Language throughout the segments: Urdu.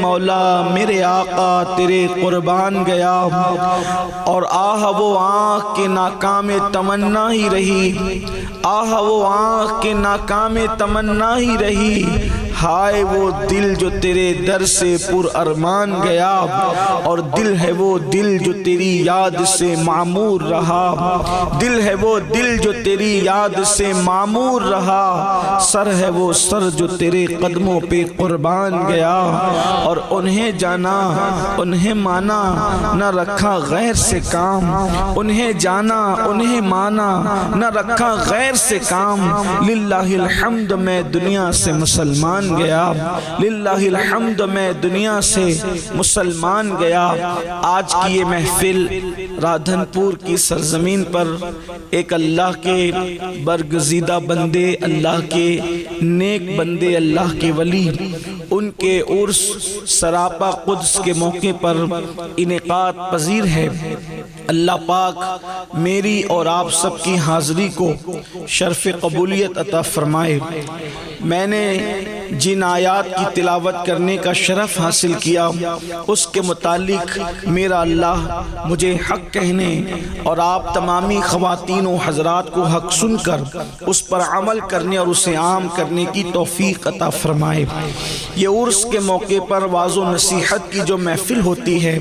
مولا میرے آقا تیرے قربان گیا، اور آہ وہ آنکھ کے ناکام تمنا ہی رہی، آہ وہ آنکھ کے ناکام تمنا ہی رہی، ہائے وہ دل جو تیرے در سے پر ارمان گیا، اور دل ہے وہ دل جو تیری یاد سے معمور رہا، دل ہے وہ دل جو تیری یاد سے معمور رہا، سر ہے وہ سر جو تیرے قدموں پہ قربان گیا، اور انہیں جانا انہیں مانا نہ رکھا غیر سے کام، انہیں جانا انہیں مانا نہ رکھا غیر سے کام، للہ الحمد میں دنیا سے مسلمان گیا، للہ الحمد میں دنیا سے مسلمان گیا۔ آج کی یہ محفل رادھن پور کی سرزمین پر ایک اللہ کے برگزیدہ بندے، اللہ کے نیک بندے، اللہ کے ولی، ان کے عرس سراپا قدس کے موقع پر انعقاد پذیر ہے۔ اللہ پاک میری اور آپ سب کی حاضری کو شرف قبولیت عطا فرمائے۔ میں نے جن آیات کی تلاوت کرنے کا شرف حاصل کیا اس کے متعلق میرا اللہ مجھے حق کہنے اور آپ تمامی خواتین و حضرات کو حق سن کر اس پر عمل کرنے اور اسے عام کرنے کی توفیق عطا فرمائے۔ یہ عرس کے موقع پر واعظ و نصیحت کی جو محفل ہوتی ہے،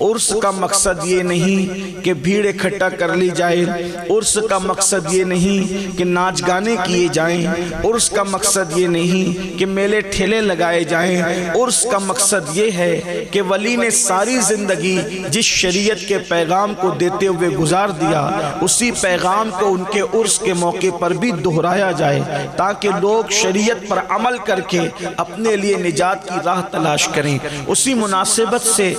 عرس کا مقصد یہ نہیں کہ بھیڑ اکٹھا کر لی جائے، عرس کا مقصد یہ نہیں کہ ناچ گانے کیے جائیں، عرس کا مقصد یہ نہیں کہ میلے ٹھیلے لگائے جائیں، عرس کا مقصد یہ ہے کہ ولی نے ساری زندگی جس شریعت کے پیغام کو دیتے ہوئے گزار دیا، اسی پیغام کو ان کے عرس کے موقع پر بھی دہرایا جائے، تاکہ لوگ شریعت پر عمل کر کے اپنے لیے نجات کی راہ تلاش کریں۔ اسی مناسبت سے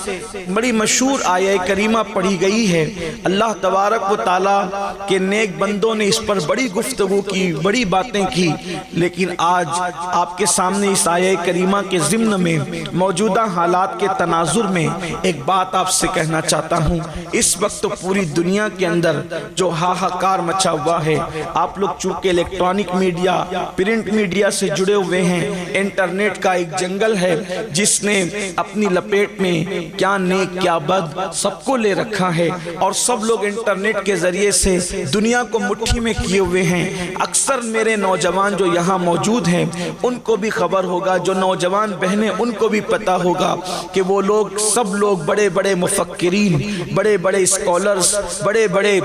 بڑی مشہور آیہ کریمہ پڑھی گئی ہے۔ اللہ تبارک و تعالیٰ کے نیک بندوں نے اس پر بڑی گفتگو کی، بڑی باتیں کی، لیکن آج آپ کے سامنے اس آیہ کریمہ کے ضمن میں موجودہ حالات کے تناظر میں ایک بات آپ سے کہنا چاہتا ہوں۔ اس وقت پوری دنیا کے اندر جو ہاہاکار مچا ہوا ہے، آپ لوگ چونکہ الیکٹرانک میڈیا، پرنٹ میڈیا سے جڑے ہوئے ہیں، انٹرنیٹ کا ایک جنگل ہے جس نے اپنی لپیٹ میں کیا نیک کیا بد سب کو لے رکھا ہے، اور سب لوگ انٹرنیٹ کے ذریعے سے دنیا کو مٹھی میں کیے ہوئے ہیں۔ اکثر میرے نوجوان جو یہاں موجود ہیں ان کو بھی خبر ہوگا، جو نوجوان بہنیں ان کو بھی پتا ہوگا کہ وہ لوگ سب لوگ بڑے بڑے مفکرین، بڑے بڑے اسکالرز، بڑے بڑے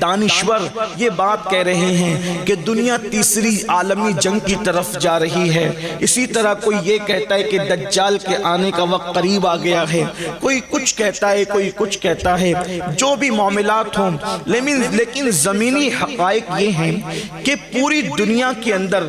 دانشور یہ بات کہہ رہے ہیں کہ دنیا تیسری عالمی جنگ کی طرف جا رہی ہے۔ اسی طرح کوئی یہ کہتا ہے کہ دجال کے آنے کا وقت قریب آ گیا ہے، کوئی کچھ کہتا ہے، کوئی کچھ کہتا ہے۔ جو بھی معاملات ہوں، لیکن زمینی حقائق یہ ہیں کہ پوری دنیا کے اندر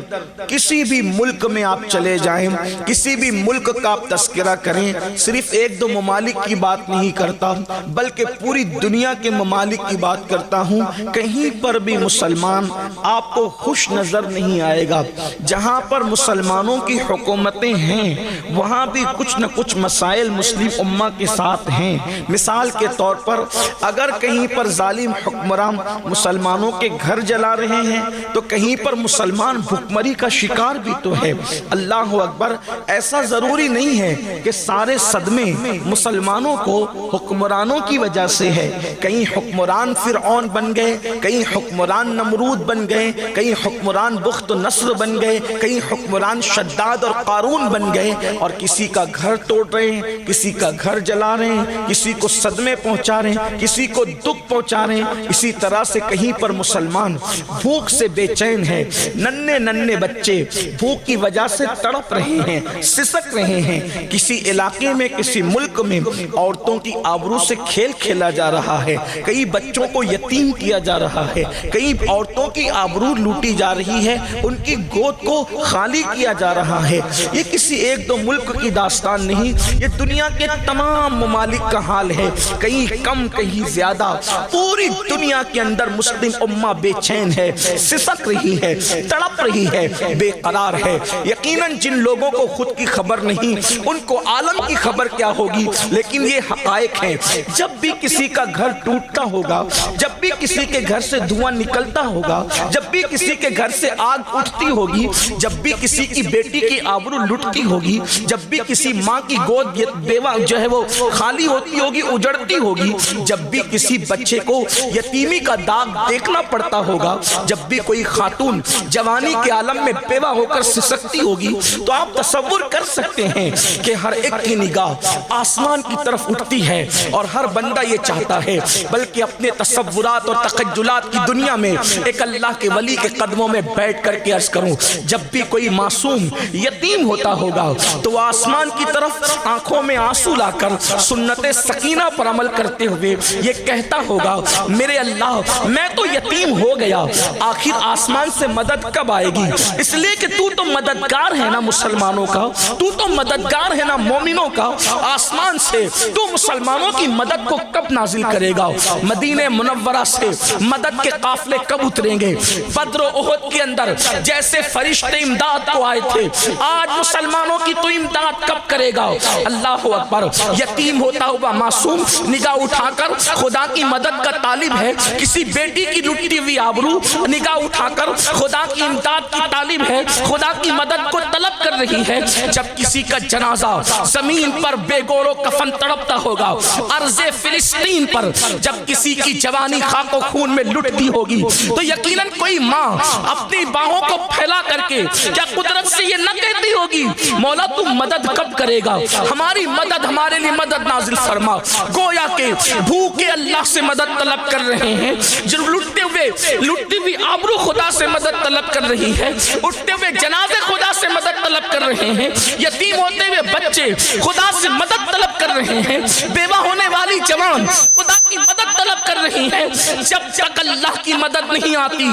کسی بھی ملک میں آپ چلے جائیں، کسی بھی ملک کا آپ تذکرہ کریں، صرف ایک دو ممالک کی بات نہیں کرتا بلکہ پوری دنیا کے ممالک کی بات کرتا ہوں، کہیں پر بھی مسلمان آپ کو خوش نظر نہیں آئے گا۔ جہاں پر مسلمانوں کی حکومتیں ہیں وہاں بھی کچھ نہ کچھ مسائل مسلم امہ کے ساتھ ہیں۔ مثال کے طور پر اگر کہیں پر ظالم حکمران مسلمانوں کے گھر جلا رہے ہیں تو کہیں پر مسلمان بھوکمری کا شکار بھی تو ہے۔ اللہ اکبر، ایسا ضروری نہیں ہے کہ سارے صدمے مسلمانوں کو حکمرانوں کی وجہ سے ہے۔ کہیں حکمران فرعون بن گئے، کہیں حکمران نمرود بن گئے، کہیں حکمران بخت نصر بن گئے، کہیں حکمران شداد اور قارون بن گئے، اور کسی کا گھر توڑ رہے ہیں، کسی کا گھر جلا رہے ہیں، کسی کو صدمے پہنچا رہے ہیں، کسی کو دکھ پہنچا رہے ہیں۔ اسی طرح سے کہیں پر مسلمان بھوک سے بے چین ہے، ننھے ننھے بچے بھوک کی وجہ سے تڑپ رہے ہیں، سسک رہے ہیں۔ کسی علاقے میں، کسی ملک میں عورتوں کی آبرو سے کھیل کھیلا جا رہا ہے، کئی بچوں کو یتیم کیا جا رہا ہے، کئی عورتوں کی آبرو لوٹی جا رہی ہے، ان کی گود کو خالی کیا جا رہا ہے۔ یہ کسی ایک دو ملک کی داستان نہیں، یہ دنیا کے تمام ممالک کا حال ہے، کہیں کم کہیں زیادہ۔ پوری دنیا کے اندر مسلم امہ بے چین ہے، سسک رہی ہے، تڑپ رہی ہے، بے قرار ہے۔ یقیناً جن لوگوں کو خود کی خبر نہیں ان کو عالم کی خبر کیا ہوگی، لیکن یہ حقائق ہیں۔ جب بھی کسی کا گھر ٹوٹتا ہوگا، جب بھی کسی کے گھر سے دھواں نکلتا ہوگا، جب بھی کسی کے گھر سے آگ اٹھتی ہوگی، جب بھی کسی کی بیٹی کی آبرو لٹتی ہوگی، جب بھی کسی ماں کی گود بیوہ جو ہے وہ خالی ہوتی ہوگی، اجڑتی ہوگی، جب بھی کسی بچے کو یتیمی کا داغ دیکھنا پڑتا ہوگا، جب بھی کوئی خاتون جوانی کے عالم میں بیوہ ہو کر سسکتی ہوگی، تو آپ تصور کر سکتے ہیں کہ ہر ایک کی نگاہ آسمان کی طرف اٹھتی ہے، اور ہر بندہ یہ چاہتا ہے بلکہ اپنے تصورات اور تخیلات کی دنیا میں ایک اللہ کے ولی کے قدموں میں بیٹھ کر کے عرض کروں، جب بھی کوئی معصوم یتیم ہوتا ہوگا تو آسمان کی طرف آنکھوں میں آنسو لا کر سنت سکینہ پر عمل کرتے ہوئے یہ کہتا ہوگا، میرے اللہ میں تو یتیم ہو گیا، آخر آسمان سے مدد کب آئے گی؟ اس لیے کہ تو مددگار ہے نا مسلمانوں کا، تو مددگار ہے نا مومنوں کا، آسمان سے تو مسلمانوں کی مدد کو کب نازل کرے گا؟ مدینہ منورہ سے مدد کے قافلے کب اتریں گے؟ بدر و احد کے اندر جیسے فرشتے امداد کو آئے تھے، آج مسلمانوں کی تو امداد کب کرے گا؟ اللہ اکبر۔ یتیم ہوتا ہوا معصوم نگاہ اٹھا کر خدا کی مدد کا طالب ہے، کسی بیٹی کی لٹی ہوئی آبرو نگاہ اٹھا کر خدا کی امداد کی طالب ہے، خدا کی مدد کو طلب کر رہی ہے۔ جب کسی کا جنازہ زمین پر بے گور و کفن تڑپتا ہوگا، ارض فلسطین پر جب کسی کی جوانی خاک و خون میں لٹتی ہوگی، تو یقیناً کوئی ماں اپنی باہوں کو پھیلا کر کے کیا قدرت سے یہ نہ کہتی ہوگی، مولا تو مدد کب کرے گا؟ ہماری مدد، ہمارے لیے مدد نازل فرما۔ گویا کہ بھوکے اللہ سے مدد طلب کر رہے ہیں، جو لٹتے ہوئے آبرو خدا سے مدد طلب کر رہی ہے، اٹھتے ہوئے جنازے خدا سے مدد طلب کر رہے ہیں، یتیم ہوتے ہوئے بچے خدا سے مدد طلب کر رہے ہیں، بیوہ ہونے والی جوان خدا کی مدد طلب کر رہی ہے۔ جب تک اللہ کی مدد نہیں آتی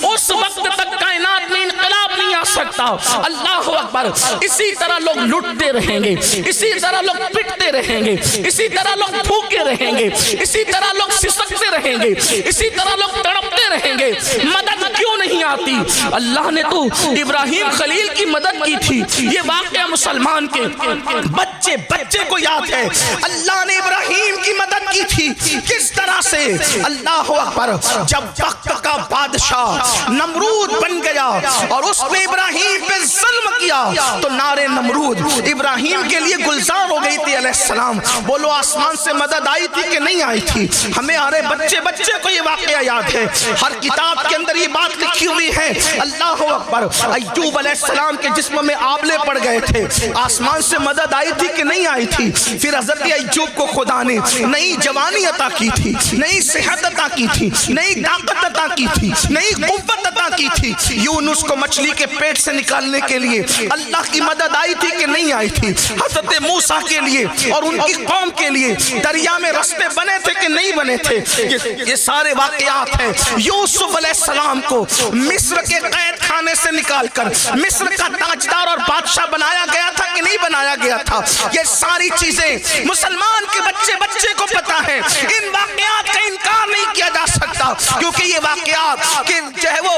اس وقت تک کائنات میں انقلاب نہیں آ سکتا۔ اللہ اکبر۔ اسی طرح لوگ لٹتے رہیں گے، اسی طرح لوگ پٹتے رہیں گے، اسی طرح لوگ بھوکے رہیں گے، اسی طرح لوگ سسکتے رہیں گے، اسی طرح لوگ تڑپتے رہیں گے۔ مدد کیوں نہیں آتی؟ اللہ نے تو ابراہیم خلیل کی مدد کی تھی۔ یہ واقعہ مسلمان کے بچے کو یاد ہے، اللہ نے ابراہیم کی مدد کی تھی۔ کس طرح سے؟ اللہ اکبر۔ جب وقت کا بادشاہ نمرود بن گیا اور اس نے ابراہیم پہ ظلم کیا تو نارے نمرود ابراہیم کے لیے گلزار ہو گئی تھی علیہ السلام۔ بولو آسمان سے مدد آئی تھی کہ نہیں آئی تھی؟ ہمیں ہمارے بچے کو یہ واقعہ یاد ہے، ہر کتاب کے اندر یہ بات لکھی ہوئی ہے۔ اللہ اکبر۔ ایوب علیہ السلام کے جسم میں آبلے پڑ گئے تھے، آسمان سے مدد آئی تھی کہ نہیں آئی تھی؟ پھر حضرت ایوب کو خدا نے نئی جوانی عطا کی تھی، نئی صحت عطا کی تھی، نئی طاقت عطا کی تھی، نئی قوت عطا کی تھی۔ یونس کو مچھلی کے پیٹ سے نکالنے کے لیے اللہ کی مدد آئی تھی کہ نہیں آئی تھی؟ حضرت موسیٰ کے لیے اور ان کی قوم کے لیے دریا میں رستے بنے تھے کہ نہیں بنے تھے؟ یہ سارے واقعات ہیں۔ یوسف علیہ السلام کو مصر کے قید خانے سے نکال کر مصر کا تاجدار اور بادشاہ بنایا گیا تھا کہ نہیں بنایا گیا تھا؟ یہ ساری چیزیں مسلمان کے بچے کو پتا ہے۔ ان واقعات کا انکار نہیں کیا جا سکتا، کیونکہ یہ واقعات کہ جو ہے وہ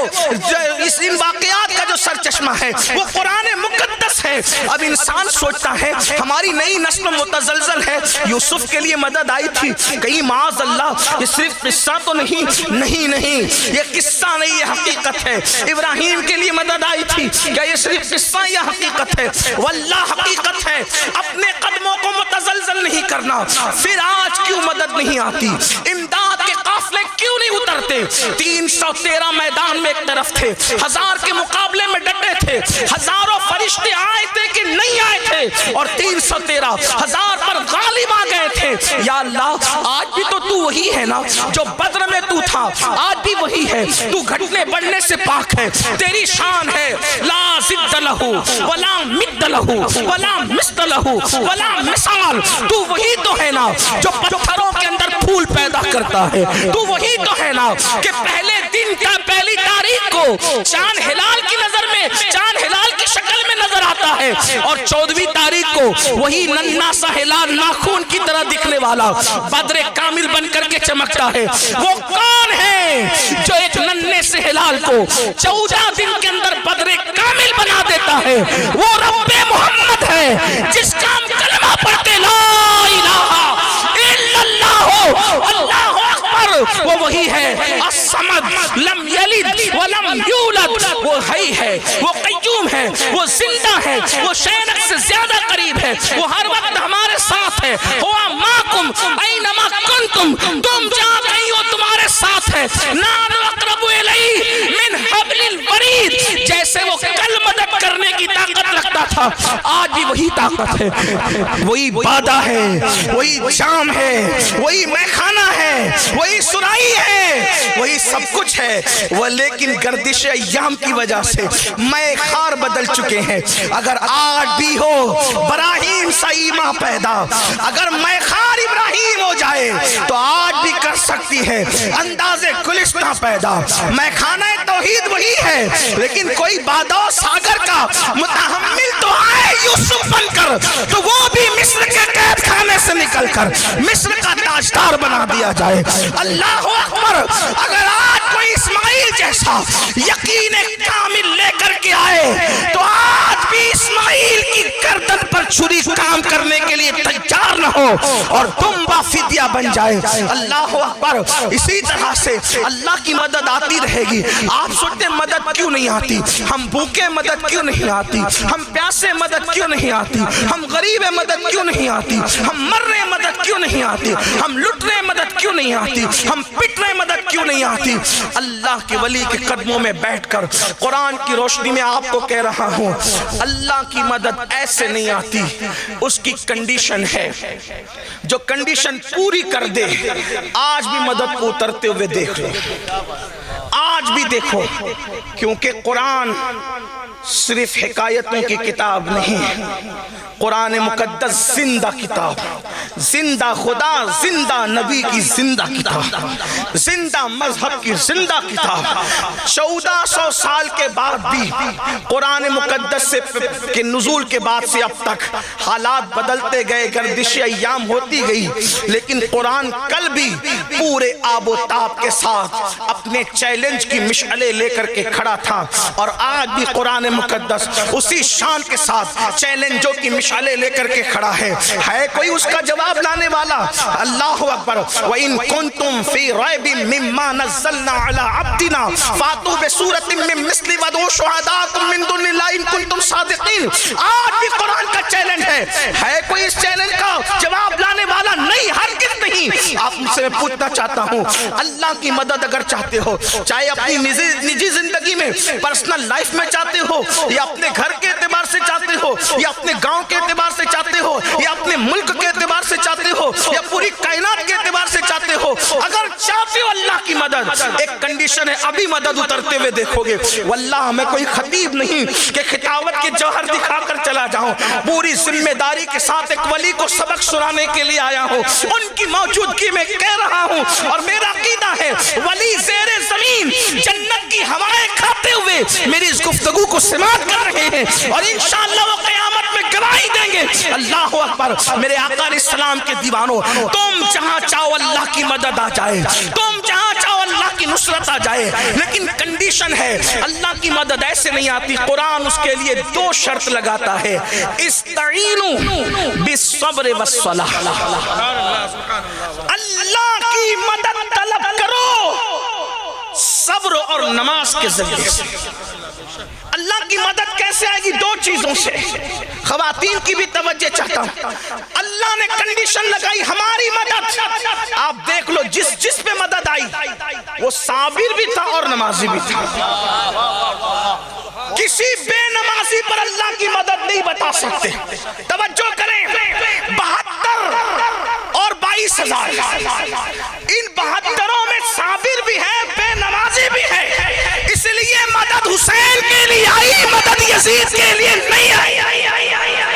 ان واقعات کا جو سرچشمہ ہے وہ قرآن مقدس ہے۔ اب انسان سوچتا ہے ہماری نئی نسل متزلزل ہے، یوسف کے لیے مدد آئی تھی، کہیں معاذ اللہ یہ صرف قصہ تو نہیں، یہ قصہ نہیں، یہ حقیقت ہے۔ ابراہیم کے لیے مدد آئی تھی، کیا یہ صرف قصہ یا حقیقت ہے؟ واللہ حقیقت ہے۔ اپنے قدموں کو متزلزل نہیں کرنا۔ پھر آج کیوں مدد نہیں آتی؟ امداد کے قافلے کیوں نہیں اترتے؟ 313 میدان میں ایک طرف تھے، 1000 کے مقابلے میں ڈٹے تھے، ہزاروں فرشتے آئے تھے کہ نہیں آئے تھے، اور 313 1000 پر غالب آ گئے تھے۔ یا اللہ آج بھی تو وہی ہے نا جو بدر میں تو تھا، آج بھی وہی ہے۔ تو گھٹنے بڑھنے سے پاک ہے، تیری شان ہے لا ضد لہ ولا مد لہ ولا مثل لہ ولا مثال۔ تو وہی تو ہے نا جو پتھروں کے اندر پھول پیدا کرتا ہے، تو وہی تو ہے نا کہ پہلے دن کا پہلی تاریخ کو چاند ہلال کی نظر میں چاند ہلال کی شکل میں نظر آتا ہے، اور 14ویں تاریخ کو وہی ننھا سا ہلال ناخون کی طرح دکھنے والا بدر کامل بن کر کے چمکتا ہے۔ وہ کون ہے جو ایک ننھے سے ہلال کو 14 دن کے اندر بدر کامل بنا دیتا ہے وہ رب محمد ہے، جس کا ہم کلمہ پڑھتے لا الہ الا اللہ اللہ اکبر، وہ وہی ہے الصمد لم یلد ولم یولد، وہ حی ہے، وہ قیوم ہے، وہ زندہ ہے، وہ شینک سے زیادہ قریب ہے، وہ ہر وقت ہمارے ساتھ ہے، ہوا ماکم اینما کنتم، تم جہاں کہیں ہو تمہارے ساتھ ہے، نحن اقرب الیہ من حبل الورید، جیسے وہ کل مدد کرنے کی طاقت رکھتا تھا آج بھی وہی طاقت ہے، وہی بادہ ہے، وہی جام ہے، وہی میخانہ ہے، وہی سرائی ہے، وہی سب کچھ ہے وہ، لیکن گردش ایام کی وجہ سے میں خار بدل چکے ہیں۔ اگر آج بھی ہو ابراہیم سا ایمان پیدا، اگر میں خار ابراہیم ہو جائے تو آج بھی کر سکتی ہے انداز گلستہ پیدا۔ میں خانہ توحید وہی ہے، لیکن کوئی بادہ ساگر کا متحمل تو آئے یوسف بن کر، تو وہ بھی مصر کے قید خانے سے نکل کر مصر کا تاجدار بنا دیا جائے۔ اللہ اکبر، اگر آج کوئی اسماعیل جیسا یقین کامل لے کر کے آئے تو آج بھی اسماعیل کی گردن پر چھری کام کرنے کے لیے تیار نہ ہو اور تم بافدیہ بن جائے۔ اللہ اکبر، اسی طرح سے اللہ کی مدد آتی رہے گی۔ آپ سوچتے مدد کیوں نہیں آتی؟ ہم بھوکے مدد کیوں نہیں آتی؟ ہم پیاسے مدد کیوں نہیں آتی؟ ہم غریب مدد کیوں نہیں آتی؟ ہم مر رہے مدد کیوں نہیں آتی؟ ہم لٹ رہے مدد کیوں نہیں آتی؟ ہم پٹ رہے مدد کیوں نہیں آتی؟ اللہ کے ولی کے قدموں میں بیٹھ کر قرآن کی روشنی میں آپ کو کہہ رہا ہوں، اللہ کی مدد ایسے نہیں آتی، اس کی کنڈیشن ہے، جو کنڈیشن پوری کر دے آج بھی مدد کو اترتے ہوئے دیکھ لو، آج بھی دیکھو، کیونکہ قرآن صرف حکایتوں کی کتاب نہیں، قرآن مقدس زندہ کتاب، زندہ خدا، زندہ نبی کی زندہ کتاب، زندہ مذہب کی زندہ کتاب۔ 1400 سال کے بعد بھی قرآن مقدس کے نزول کے بعد سے اب تک حالات بدلتے گئے، گردش ایام ہوتی گئی، لیکن قرآن کل بھی پورے آب و تاب کے ساتھ اپنے چیلنج کی مشعلے لے کر کے کھڑا تھا، اور آج بھی قرآن مقدس اسی شان کے ساتھ چیلنجوں کی مشعلے لے کر کے کھڑا ہے کوئی اس کا جواب لانے والا؟ اللہ اکبر، وَإِن كُنتُم فِي رَيْبٍ مِّمَّا نَزَّلْنَا عَلَىٰ عَبْدِنَا فَأْتُوا بِسُورَةٍ مِّن مِّثْلِهِ وَادْعُوا شُهَدَاءَكُم مِّن دُونِ اللَّهِ إِن كُنتُم صَادِقِينَ۔ آج بھی قرآن کا چیلنج ہے کوئی اس چیلنج کا جواب لانے والا؟ نہیں، ہرگز نہیں۔ آپ مجھ سے پوچھنا چاہتا ہوں، اللہ کی مدد اگر چاہتے ہو، چاہے اپنی نجی زندگی میں، پرسنل لائف میں چاہتے ہو، یا اپنے گھر کے اعتبار سے چاہتے ہو، یا اپنے گاؤں کے اعتبار سے چاہتے ہو، یا اپنے ملک کے اعتبار سے چاہتے ہو، یا پوری کائنات کے اعتبار سے چاہتے ہو، اگر چاہتے ہو اللہ کی مدد، ایک کنڈیشن ہے، ابھی مدد اترتے ہوئے دیکھو گے۔ واللہ میں کوئی خطیب نہیں کہ خطابت کے جوہر دکھا کر چلا جاؤں، پوری ذمہ داری کے ساتھ ایک ولی کو سبق سنانے کے لیے آیا ہوں، ان کی موجودگی میں کہہ رہا ہوں، اور میرا عقیدہ ہے ولی زیر زمین جنت کی ہوائیں کھاتے ہوئے میری اس گفتگو کو سماعت کر رہے ہیں، اور انشاءاللہ وہ قیامت میں گواہی دیں گے۔ اللہ اکبر، میرے آقا علیہ السلام کے دیوانوں، تم جہاں چاہو اللہ کی مدد آ جائے، تم جہاں چاہو اللہ کی نصرت آ جائے، لیکن کنڈیشن ہے، اللہ کی مدد ایسے نہیں آتی۔ قرآن اس کے لیے 2 شرط لگاتا ہے، استعینوا بالصبر والصلاۃ، اللہ کی مدد طلب کرو صبر اور نماز کے ذریعے سے۔ اللہ کی مدد کیسے آئے گی؟ 2 چیزوں سے۔ خواتین کی بھی توجہ چاہتا ہوں، اللہ نے کنڈیشن لگائی ہماری مدد، آپ دیکھ لو جس پہ مدد آئی وہ صابر بھی تھا اور نمازی بھی تھا۔ کسی بے نمازی پر اللہ کی مدد نہیں بتا سکتے۔ توجہ کریں، 72 اور 22,000، ان 72 میں صابر بھی ہے، بے نمازی بھی ہے، اس لیے مدد حسین کے لیے آئی، مدد یزید کے لیے نہیں آئی۔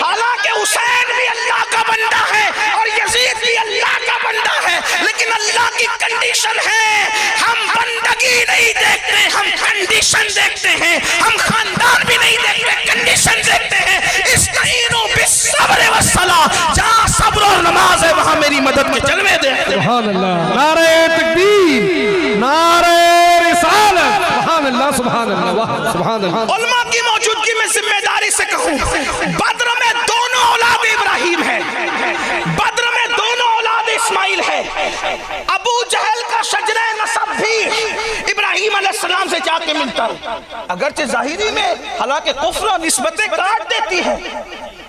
حالانکہ حسین بھی اللہ کا بندہ ہے اور یزید بھی اللہ کا بندہ ہے، لیکن اللہ کی کنڈیشن ہے، ہم بندگی نہیں دیکھتے، ہم کنڈیشن دیکھتے ہیں، ہم خاندان بھی نہیں دیکھتے، کنڈیشن دیکھتے ہیں۔ استعینوا بالصبر والصلاۃ، جہاں صبر اور نماز ہے وہاں میری مدد کے جلوے دیکھتے ہیں۔ سبحان اللہ، نعرہ تکبیر، نعرہ سبحان اللہ سبحان اللہ واہ سبحان اللہ. علماء کی موجودگی میں ذمہ داری سے کہوں، بدر میں دونوں اولاد ابراہیم ہے، بدر میں دونوں اولاد اسماعیل ہے. ابو جہل کا شجرہ نسب بھی ابراہیم علیہ السلام سے جا کے ملتا ہے، اگرچہ ظاہری میں حالانکہ کفر و نسبتیں کاٹ دیتی ہے،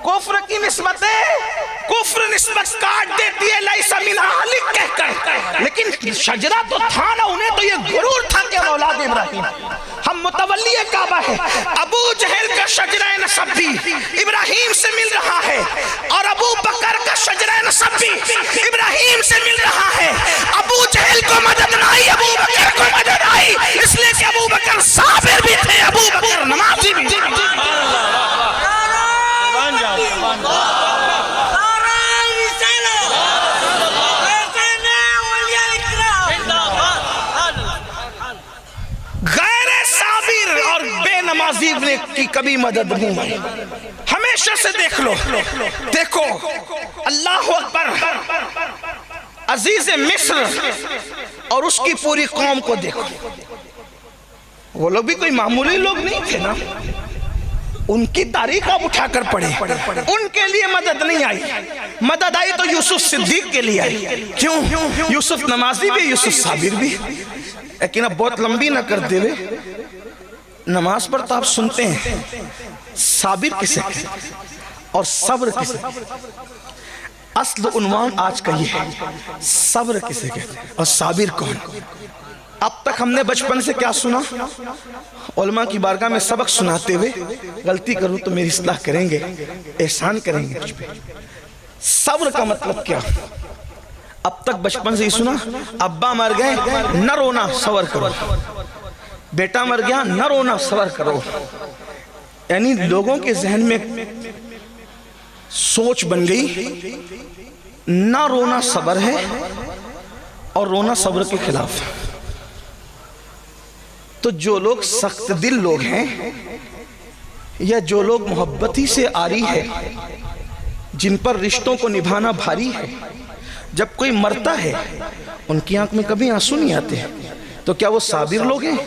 کفر کی نسبتیں کفر نسبت کاٹ دیتی ہے لیس من اہلک کہہ کر، لیکن شجرہ تو تھا نا، انہیں تو یہ غرور تھا کہ اولاد ابراہیم ہم متولی کعبہ ہے. ابو جہل کا شجرہ نسب بھی ابراہیم سے مل رہا ہے، اور ابو بکر کا شجرہ نسب بھی ابراہیم سے مل رہا ہے. ابو جہل کو مدد نہ آئی، ابو بکر کو مدد آئی، اس لیے کہ ابو بکر صابر بھی تھے، ابو بکر نمازی بھی تھے. نمازی کی کبھی مدد نہیں آئی. ہمیشہ سے دیکھ لو، دیکھو اللہ اکبر، عزیز مصر اور اس کی پوری قوم کو دیکھو، وہ لوگ بھی کوئی معمولی لوگ نہیں تھے نا، ان کی تاریخ آپ اٹھا کر پڑھیں، ان کے لیے مدد نہیں آئی. مدد آئی تو یوسف صدیق کے لیے آئی. کیوں؟ یوسف نمازی بھی، یوسف صابر بھی. لیکن اب بہت لمبی نہ کر دے، نماز پر تو آپ سنتے ہیں صابر کسے کہتے اور صبر کسے کہتے. اصل عنوان آج کا یہ ہے، صبر کسے کہتے اور صابر کون. اب تک ہم نے بچپن سے کیا سنا؟ علماء کی بارگاہ میں سبق سناتے ہوئے غلطی کروں تو میری اصلاح کریں گے، احسان کریں گے مجھ پہ. صبر کا مطلب کیا؟ اب تک بچپن سے ہی سنا، ابا مر گئے نہ رونا صبر کرو، بیٹا مر گیا نہ رونا صبر کرو. یعنی لوگوں کے ذہن میں سوچ بن گئی نہ رونا صبر ہے اور رونا صبر کے خلاف. تو جو لوگ سخت دل لوگ ہیں یا جو لوگ محبتی سے آری ہے، جن پر رشتوں کو نبھانا بھاری ہے، جب کوئی مرتا ہے ان کی آنکھ میں کبھی آنسو نہیں آتے، تو کیا وہ صابر لوگ ہیں؟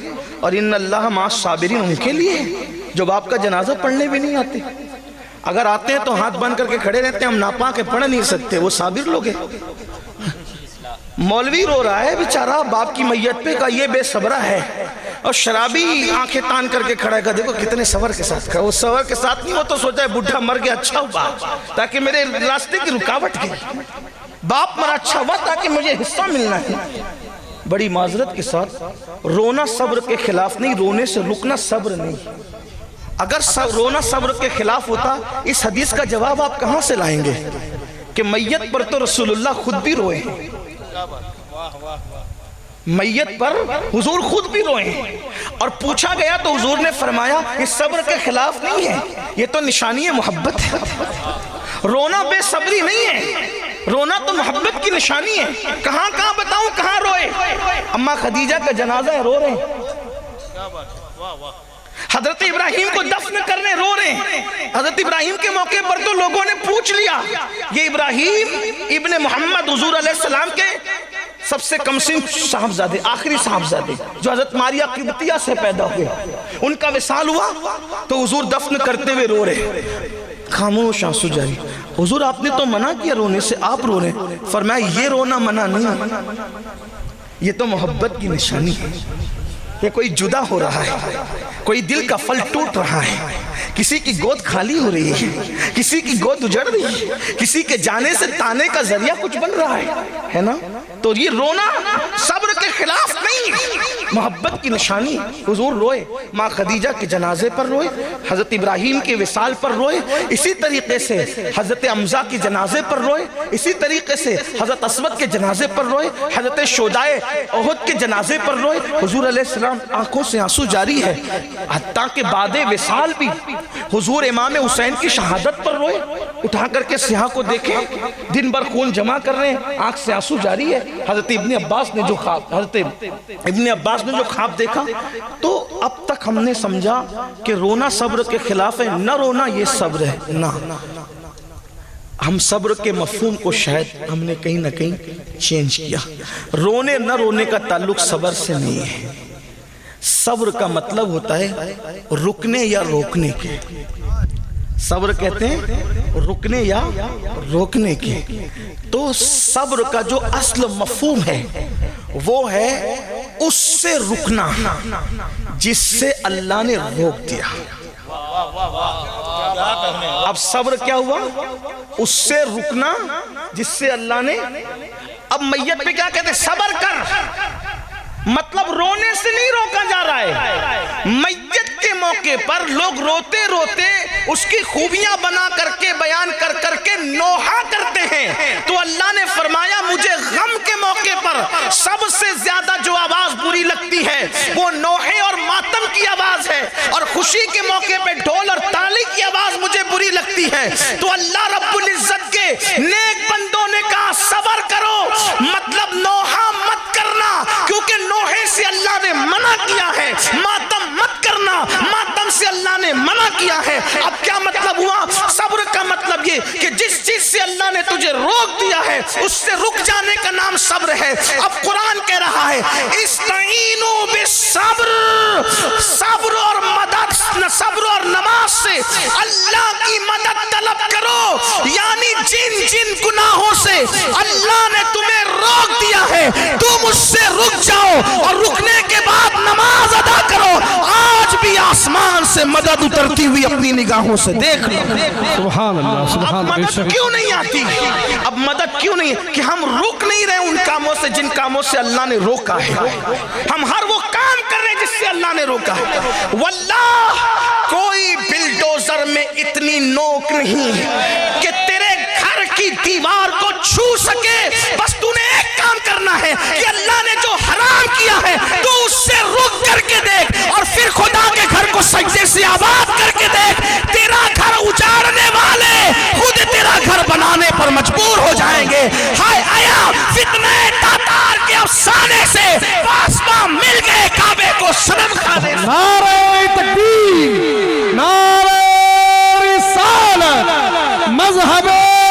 اور ان اللہ مع الصابرین ان کے لیے جو باپ کا جنازہ پڑھنے بھی نہیں آتے، اگر آتے ہیں تو ہاتھ بند کر کے کھڑے رہتے ہیں، ہم ناپاک پڑھ نہیں سکتے، وہ صابر لوگ ہیں. مولوی رو رہا ہے بیچارہ باپ کی میت پہ، کا یہ بے صبرہ ہے، اور شرابی آنکھیں تان کر کے کھڑا ہے، دیکھو کتنے صبر کے ساتھ کھڑا. وہ صبر کے ساتھ نہیں، وہ تو سوچا ہے بڈھا مر گیا اچھا ہوا تاکہ میرے راستے کی رکاوٹ گئی، باپ مرا اچھا ہوا تاکہ مجھے حصہ ملنا ہے. بڑی معذرت کے ساتھ رونا صبر کے خلاف نہیں، رونے سے رکنا صبر نہیں. اگر رونا صبر کے خلاف ہوتا اس حدیث کا جواب آپ کہاں سے لائیں گے کہ میت پر تو رسول اللہ خود بھی روئے ہیں، میت پر حضور خود بھی روئے ہیں، اور پوچھا گیا تو حضور نے فرمایا یہ صبر کے خلاف نہیں ہے، یہ تو نشانی محبت ہے. رونا بے صبری نہیں ہے، رونا تو محبت کی نشانی ہے. کہاں کہاں بتاؤں کہاں روئے؟ اماں خدیجہ کا جنازہ ہے، رو رہے ہیں. حضرت ابراہیم کو دفن کرنے رو رہے ہیں. حضرت ابراہیم کے موقع پر تو لوگوں نے پوچھ لیا یہ ابراہیم ابن محمد حضور علیہ السلام کے سب سے کم سن صاحبزادے، آخری صاحبزادے جو حضرت ماریہ قبطیہ سے پیدا ہوئے، ان کا وصال ہوا تو حضور دفن کرتے ہوئے رو رہے، خاموش آنسو جاری. حضور آپ نے تو منع کیا رونے سے، آپ رو رہے ہیں. فرمایا یہ رونا منع نہیں، یہ تو محبت کی نشانی ہے. کہ کوئی جدا ہو رہا ہے، کوئی دل کا پھل ٹوٹ رہا ہے، کسی کی گود خالی ہو رہی ہے، کسی کی گود اجڑ رہی ہے، کسی کے جانے سے تانے کا ذریعہ کچھ بن رہا ہے نا. تو یہ رونا صبر کے خلاف نہیں، محبت کی نشانی. حضور روئے، ماں خدیجہ کے جنازے پر روئے، حضرت ابراہیم کے وصال پر روئے، اسی طریقے سے حضرت حمزہ کے جنازے پر روئے، اسی طریقے سے حضرت اسود کے جنازے پر روئے، حضرت شہدائے احد کے جنازے پر روئے. حضور علیہ السلام آنکھوں سے آنسو جاری ہے، حتیٰ کہ بعد وصال بھی حضور امام حسین کی شہادت پر روئے. اٹھا کر کے سیاہ کو دیکھیں، دن بھر خون جمع کر رہے ہیں، آنکھ سے آنسو جاری ہے. حضرت ابن عباس نے جو خواب دیکھا تو اب تک ہم نے سمجھا کہ رونا صبر کے خلاف ہے، نہ رونا یہ صبر ہے. نہ، ہم صبر کے مفہوم کو شاید ہم نے کہیں نہ کہیں چینج کیا. رونے نہ رونے کا تعلق صبر سے نہیں ہے. صبر کا مطلب ہوتا ہے رکنے یا روکنے کے. صبر کہتے ہیں رکنے یا روکنے کے. تو صبر کا جو اصل مفہوم ہے وہ ہے اس سے رکنا جس سے اللہ نے روک دیا. اب صبر کیا ہوا؟ اس سے رکنا جس سے اللہ نے. اب میت پہ کیا کہتے ہیں؟ صبر کر. مطلب رونے سے نہیں روکا جا رہا ہے. میت کے موقع پر لوگ روتے روتے اس کی خوبیاں بنا کر کے بیان کر کر کے نوحہ کرتے ہیں. تو اللہ نے فرمایا مجھے غم کے موقع پر سب سے زیادہ جو آواز بری لگتی ہے وہ نوحے اور ماتم کی آواز ہے, اور خوشی کے موقع پہ ڈھول اور تالی کی آواز مجھے بری لگتی ہے. تو اللہ رب العزت کے نیک بندوں نے کہا صبر کرو, مطلب نوحہ مت کرنا کیونکہ نوحے سے اللہ نے منع کیا ہے. ماتم مت کرنا, ماتم سے اللہ نے منع کیا ہے. اب کیا مطلب ہوا؟ صبر کا مطلب یہ کہ جس چیز سے اللہ نے تجھے روک دیا ہے اس سے رک جانے کا نام صبر ہے. اب قرآن کہہ رہا ہے استعینوا بالصبر, صبر اور مدد, صبر اور نماز سے اللہ کی مدد طلب کرو. یعنی جن جن گناہوں سے اللہ نے تمہیں روک دیا ہے تم اس سے رک جاؤ, اور رکنے کے بعد نماز ادا کرو. آج بھی آسمان سے مدد اترتی ہوئی اپنی نگاہوں سے دیکھ لو. سبحان اللہ, سبحان اللہ. اب مدد کیوں نہیں آتی؟ اب مدد کیوں نہیں؟ کہ ہم رک نہیں رہے ان کاموں سے جن کاموں سے اللہ نے روکا ہے. ہم ہر وہ کام کر رہے جس سے اللہ نے روکا ہے. واللہ کوئی بلڈوزر میں اتنی نوک نہیں کہ تیرے گھر کی دیوار کو چھو سکے. بس تو نے ایک کام کرنا ہے کہ اللہ نے جو حرام کیا ہے تو اس سے رک کر کے دیکھ, اور پھر خدا کے گھر کو سجدے سے آباد کر کے دیکھ. تیرا گھر اجاڑنے والے خود تیرا گھر بنانے پر مجبور ہو جائیں گے. ہائے آیا فتنہ تاتار کے افسانے سے آسمان مل گئے کعبے کو صنم کھانے. نعرہ تکبیر, نعرہ رسالت, مذہب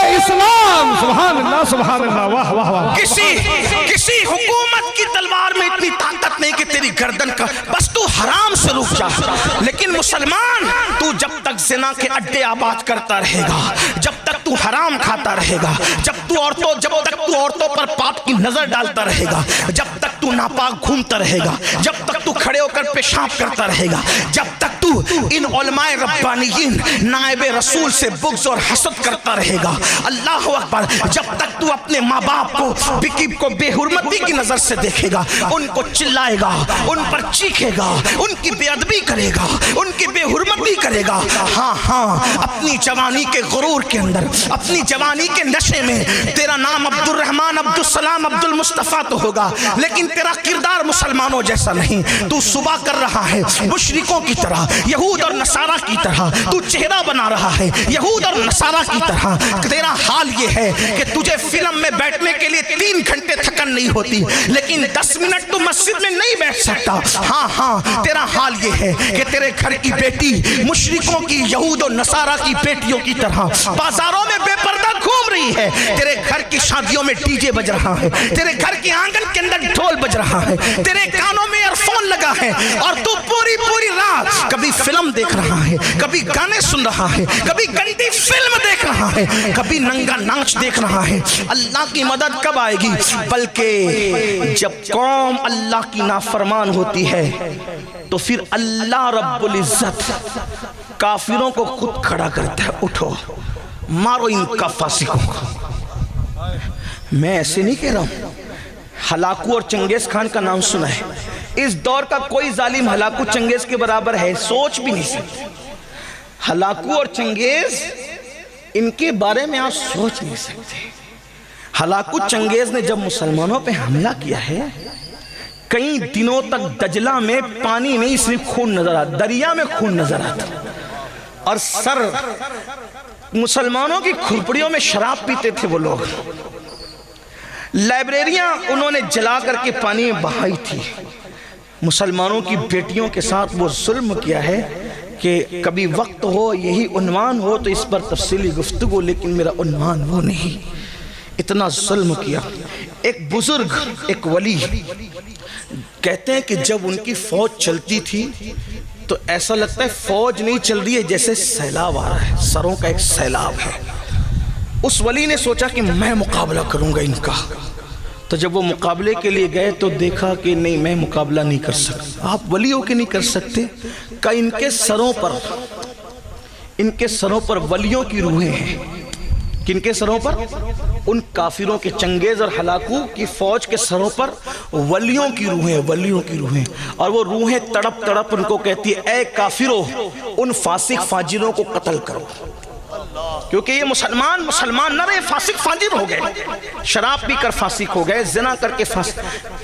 اسلام. سبحان اللہ, سبحان اللہ. واہ واہ واہ. کسی حکومت کی تلوار میں اتنی طاقت نہیں کہ تیری گردن کا, بس تو حرام سے رک جا. لیکن مسلمان تو جب تک زنا کے اڈے آباد کرتا رہے گا, جب تک تو حرام کھاتا رہے گا, جب تک تو عورتوں پر پاپ کی نظر ڈالتا رہے گا, جب تک تو ناپاک گھومتا رہے گا, جب تک تو کھڑے ہو کر پیشاب کرتا رہے گا, جب تک تو ان علماء ربانیین نائب رسول سے بغض اور حسد کرتا رہے گا. اللہ اکبر. جب تک تو اپنے ماں باپ کو بے حرمتی کی نظر سے دیکھے گا, ان کو چلائے گا, ان پر چیخے گا, ان کی بے ادبی کرے گا, ان کی بے حرمتی کرے گا. ہاں اپنی جوانی کے غرور کے اندر, اپنی جوانی کے نشے میں تیرا نام عبد الرحمن, عبد السلام, عبد المصطفیٰ تو ہوگا, لیکن تیرا کردار مسلمانوں جیسا نہیں. تو صبح کر رہا ہے مشرکوں کی طرح, یہود اور نصارہ کی طرح, تو چہرہ بنا رہا ہے یہود اور نصارہ کی طرح. تیرا حال یہ ہے کہ تجھے فلم میں بیٹھنے کے لیے 3 گھنٹے تھکن نہیں ہوتی, لیکن 10 منٹ تو مسجد میں نہیں بیٹھ سکتا. ہاں تیرا حال یہ ہے کہ تیرے گھر کی بیٹی مشرکوں کی, یہود و نصارہ کی بیٹیوں کی طرح بازاروں میں بے پردہ گھوم رہی ہے. تیرے گھر کی شادیوں میں ڈی جے بج رہا ہے, تیرے گھر کے آنگن کے اندر ڈھول بج رہا ہے, تیرے کانوں میں ایئر فون لگا ہے, اور تو پوری رات کبھی فلم دیکھ رہا ہے, کبھی گانے سن رہا ہے, کبھی گندی فلم دیکھ رہا ہے, کبھی ننگا ناچ دیکھ رہا ہے. اللہ کی مدد کب آئے گی؟ بلکہ جب قوم اللہ کی نافرمان ہوتی ہے تو پھر اللہ رب العزت کافروں کو خود کھڑا کرتا ہے, اٹھو مارو ان کا فاسقوں کو. میں ایسے نہیں کہہ رہا ہوں. ہلاکو اور چنگیز خان کا نام سنا ہے. اس دور کا کوئی ظالم ہلاکو چنگیز کے برابر ہے, سوچ بھی نہیں سکتے. ہلاکو اور چنگیز, ان کے بارے میں آپ سوچ نہیں سکتے. ہلاکو چنگیز نے جب مسلمانوں پہ حملہ کیا ہے, کئی دنوں تک دجلہ میں پانی نہیں صرف خون نظر آتا, دریا میں خون نظر آتا, اور سر مسلمانوں کی کھرپڑیوں میں شراب پیتے تھے وہ لوگ. لائبریریاں انہوں نے جلا کر کے پانی میں بہائی تھی. مسلمانوں کی بیٹیوں کے ساتھ وہ ظلم کیا ہے کہ کبھی وقت ہو, یہی عنوان ہو تو اس پر تفصیلی گفتگو, لیکن میرا عنوان وہ نہیں. اتنا ظلم کیا. ایک بزرگ, ایک ولی کہتے ہیں کہ جب ان کی فوج چلتی تھی تو ایسا لگتا ہے فوج نہیں چل رہی ہے، جیسے سیلاب آ رہا ہے، سروں کا ایک سیلاب ہے۔ اس ولی نے سوچا کہ میں مقابلہ کروں گا ان کا، تو جب وہ مقابلے کے لیے گئے تو دیکھا کہ نہیں، میں مقابلہ نہیں کر سکتا۔ آپ ولی ہو کے نہیں کر سکتے؟ کہ ان کے سروں پر ولیوں کی روحیں ہیں۔ کن کے سروں پر؟ ان کافروں کے، چنگیز اور ہلاکو کی فوج کے سروں پر ولیوں کی روحیں، ولیوں کی روحیں۔ اور وہ روحیں تڑپ تڑپ ان کو کہتی ہے اے کافروں، ان فاسق فاجروں کو قتل کرو، کیونکہ یہ مسلمان نہ رہے، فاسق فاجر ہو گئے، شراب پی کر فاسق ہو گئے، زنا کر کے فاسق۔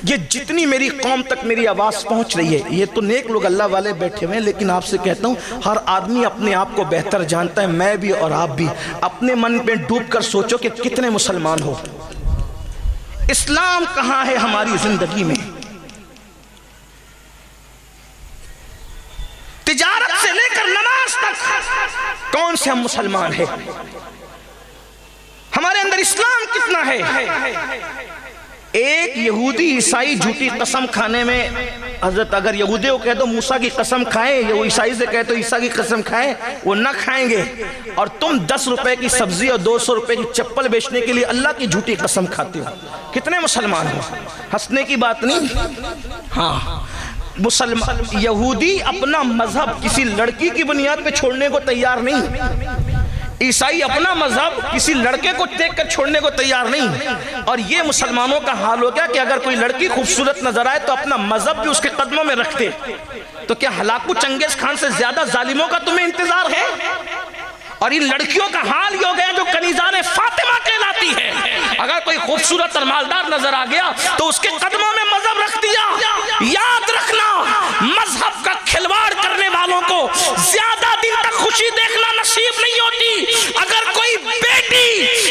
یہ جتنی میری قوم تک میری آواز پہنچ رہی ہے، یہ تو نیک لوگ اللہ والے بیٹھے ہوئے ہیں، لیکن آپ سے کہتا ہوں ہر آدمی اپنے آپ کو بہتر جانتا ہے، میں بھی اور آپ بھی۔ اپنے من میں ڈوب کر سوچو کہ کتنے مسلمان ہو، اسلام کہاں ہے ہماری زندگی میں؟ تجارت سے لے کر نماز تک کون سے ہم مسلمان ہیں؟ ہمارے اندر اسلام کتنا ہے؟ ایک یہودی عیسائی جھوٹی قسم کھانے میں، حضرت اگر یہودی کو کہہ دو موسیٰ کی قسم کھائیں، یا وہ عیسائی سے کہہ دو عیسیٰ کی قسم کھائیں، وہ نہ کھائیں گے۔ اور تم 10 روپے کی سبزی اور 200 روپے کی چپل بیچنے کے لیے اللہ کی جھوٹی قسم کھاتے ہو۔ کتنے مسلمان ہو؟ ہنسنے کی بات نہیں۔ ہاں، یہودی اپنا مذہب کسی لڑکی کی بنیاد پہ چھوڑنے کو تیار نہیں، عیسائی اپنا مذہب کسی لڑکے کو دیکھ کر چھوڑنے کو تیار نہیں۔ اور یہ مسلمانوں کا حال ہو گیا کہ اگر کوئی لڑکی خوبصورت نظر آئے تو اپنا مذہب بھی اس کے قدموں میں رکھتے۔ تو کیا ہلاکو چنگیز خان سے زیادہ ظالموں کا تمہیں انتظار ہے؟ اور ان لڑکیوں کا حال یہ ہو گیا جو کنیزان فاطمہ کہلاتی ہے، اگر کوئی خوبصورت اور مالدار نظر آ گیا تو اس کے قدموں میں مذہب رکھ دیا۔ یاد رکھنا، مذہب کا کھلواڑ کرنے والوں کو زیادہ دن تک خوشی دیکھنا نصیب نہیں ہوتی۔ اگر کوئی بیٹی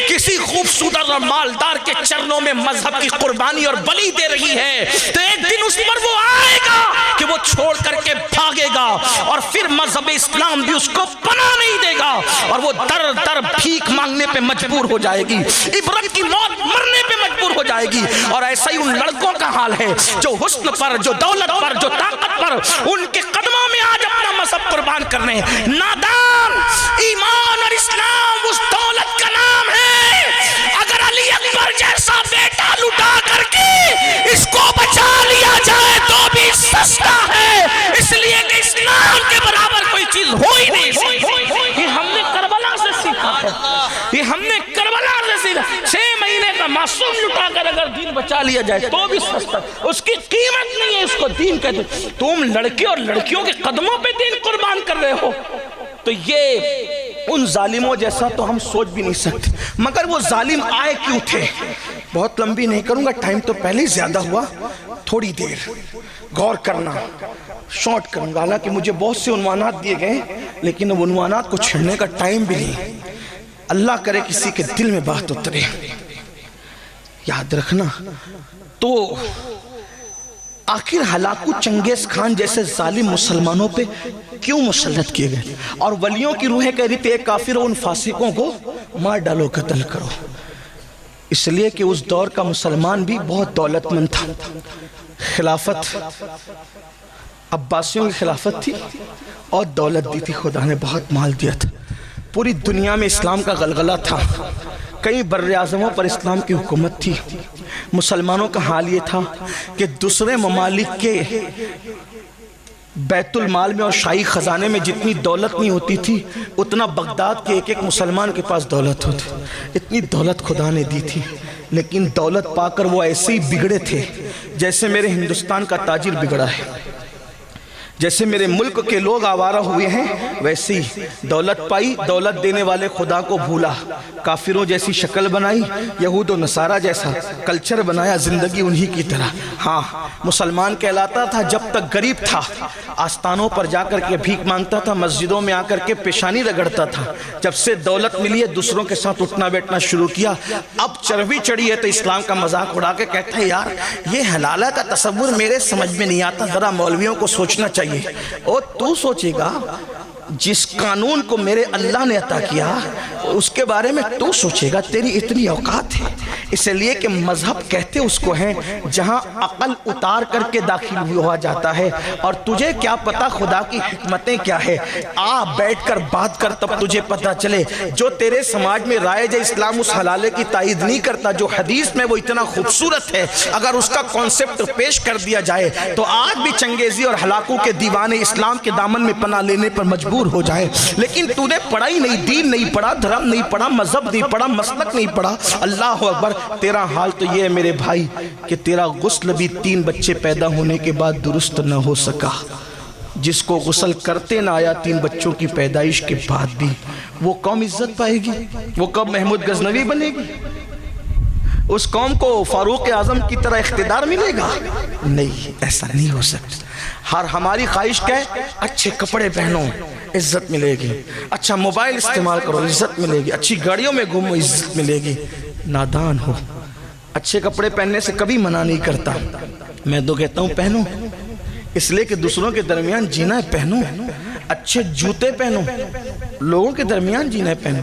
کسی خوبصورت اور مالدار کے چرنوں میں مذہب کی قربانی اور بلی دے رہی ہے تو ایک دن اس پر وہ آئے گا کہ وہ چھوڑ کر کے بھاگے گا، اور پھر مذہب اسلام بھی اس کو پناہ نہیں دے گا، اور وہ در در بھیک مانگنے پہ مجبور ہو جائے گی، عبرت کی موت مرنے پہ مجبور ہو جائے گی۔ اور ایسا ہی ان لڑکوں کا حال ہے جو حسن پر، جو دولت پر، جو طاقت پر، ان کے قدموں میں آج اپنا مذہب قربان کرنے ہیں۔ نادان، ایمان اور اسلام اس دولت کا نام ہے۔ اگر علی اکبر جیسا بیٹا لٹا کر کے اس کو بچا لیا جائے تو بھی سستا ہے، اس لیے کہ اسلام کے برابر کوئی چیز ہو ہی نہیں سکتی۔ یہ ہم نے کربلا سے سیکھا ہے، یہ ہم نے کربلا سے سیکھا۔ 6 مہینے کا معصوم لٹا کر اگر دین بچا لیا جائے تو بھی سستا، اس کی قیمت نہیں ہے، اس کو دین کہتے۔ تم لڑکے اور لڑکیوں کے قدموں پہ دین قربان کر رہے ہو، تو یہ ان ظالموں جیسا تو ہم سوچ بھی نہیں سکتے۔ مگر وہ ظالم آئے کیوں تھے؟ بہت لمبی نہیں کروں گا، ٹائم تو پہلے ہی زیادہ ہوا، تھوڑی دیر غور کرنا، شارٹ کروں گا۔ حالانکہ مجھے بہت سے عنوانات دیے گئے لیکن اب عنوانات کو چھڑنے کا ٹائم بھی نہیں۔ اللہ کرے کسی کے دل میں بات اترے۔ یاد رکھنا، تو آخر ہلاکو چنگیز خان جیسے ظالم مسلمانوں پہ کیوں مسلط کیے گئے؟ اور ولیوں کی روحیں کہہ رہی تھی اے کافروں، ان فاسقوں کو مار ڈالو، قتل کرو۔ اس لیے کہ اس دور کا مسلمان بھی بہت دولت مند تھا۔ خلافت عباسیوں کی خلافت تھی اور دولت دی تھی، خدا نے بہت مال دیا تھا، پوری دنیا میں اسلام کا غلغلہ تھا، کئی براعظموں پر اسلام کی حکومت تھی۔ مسلمانوں کا حال یہ تھا کہ دوسرے ممالک کے بیت المال میں اور شاہی خزانے میں جتنی دولت نہیں ہوتی تھی اتنا بغداد کے ایک ایک مسلمان کے پاس دولت ہوتی، اتنی دولت خدا نے دی تھی۔ لیکن دولت پا کر وہ ایسے ہی بگڑے تھے جیسے میرے ہندوستان کا تاجر بگڑا ہے، جیسے میرے ملک کے لوگ آوارہ ہوئے ہیں، ویسے ہی دولت پائی، دولت دینے والے خدا کو بھولا، کافروں جیسی شکل بنائی، یہود و نصارہ جیسا کلچر بنایا، زندگی انہی کی طرح۔ ہاں، مسلمان کہلاتا تھا جب تک غریب تھا، آستانوں پر جا کر کے بھیک مانگتا تھا، مسجدوں میں آ کر کے پیشانی رگڑتا تھا۔ جب سے دولت ملی ہے دوسروں کے ساتھ اٹھنا بیٹھنا شروع کیا، اب چربی چڑھی ہے تو اسلام کا مذاق اڑا کے کہتا ہے یار یہ حلالہ کا تصور میرے سمجھ میں نہیں آتا، ذرا مولویوں کو سوچنا چاہیے۔ اور تو سوچے گا جس قانون کو میرے اللہ نے عطا کیا اس کے بارے میں تو سوچے گا، تیری اتنی اوقات ہے، اس لیے کہ مذہب کہتے اس کو ہیں جہاں عقل اتار کر کے داخل ہوا جاتا ہے، اور تجھے کیا پتا خدا کی حکمتیں کیا ہے، آ بیٹھ کر بات کر تب تجھے پتا چلے۔ جو تیرے سماج میں رائج ہے اسلام اس حلالے کی تائید نہیں کرتا جو حدیث میں وہ اتنا خوبصورت ہے، اگر اس کا کانسیپٹ پیش کر دیا جائے تو آج بھی چنگیزی اور ہلاکوں کے دیوانے اسلام کے دامن میں پناہ لینے پر مجبور ہو جائے۔ لیکن تو نے پڑھا ہی نہیں، دین نہیں پڑھا، دھرم نہیں پڑھا، مذہب نہیں پڑھا، مسلک نہیں پڑھا۔ اللہ اکبر، تیرا حال تو یہ ہے میرے بھائی کہ تیرا غسل بھی 3 بچے پیدا ہونے کے بعد درست نہ ہو سکا۔ جس کو غسل کرتے نہ آیا 3 بچوں کی پیدائش کے بعد بھی، وہ قوم عزت پائے گی؟ وہ کب محمود غزنوی بنے گی؟ اس قوم کو فاروق اعظم کی طرح اقتدار ملے گا؟ نہیں، ایسا نہیں ہو سکتا۔ ہماری خواہش کیا ہے؟ اچھے کپڑے پہنو، عزت ملے گی، اچھا موبائل استعمال کرو، عزت ملے گی، اچھی گاڑیوں میں گھومو، عزت ملے گی۔ نادان ہو، اچھے کپڑے پہننے سے کبھی منع نہیں کرتا، میں تو کہتا ہوں پہنو، اس لیے کہ دوسروں کے درمیان جینا ہے، پہنو۔ اچھے جوتے پہنو، لوگوں کے درمیان جینا ہے، پہنو۔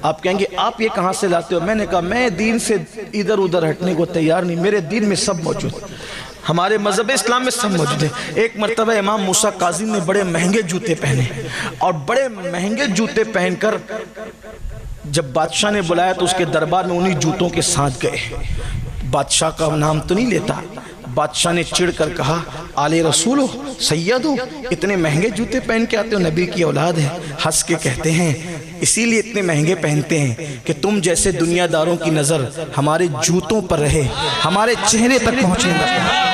آپ کہیں گے آپ یہ کہاں سے لاتے ہو؟ میں نے کہا میں دین سے ادھر ادھر ہٹنے کو تیار نہیں، میرے دین میں سب موجود، ہمارے مذہب اسلام میں سب موجود ہے۔ ایک مرتبہ امام موسیٰ کاظم نے بڑے مہنگے جوتے پہنے، اور بڑے مہنگے جوتے پہن کر جب بادشاہ نے بلایا تو اس کے دربار میں انہی جوتوں کے ساتھ گئے۔ بادشاہ کا نام تو نہیں لیتا، بادشاہ نے چڑھ کر کہا آل رسول ہو، سید ہو، اتنے مہنگے جوتے پہن کے آتے ہو، نبی کی اولاد ہے۔ ہنس کے کہتے ہیں اسی لیے اتنے مہنگے پہنتے ہیں کہ تم جیسے دنیا داروں کی نظر ہمارے جوتوں پر رہے، ہمارے چہرے تک پہنچنے لگے،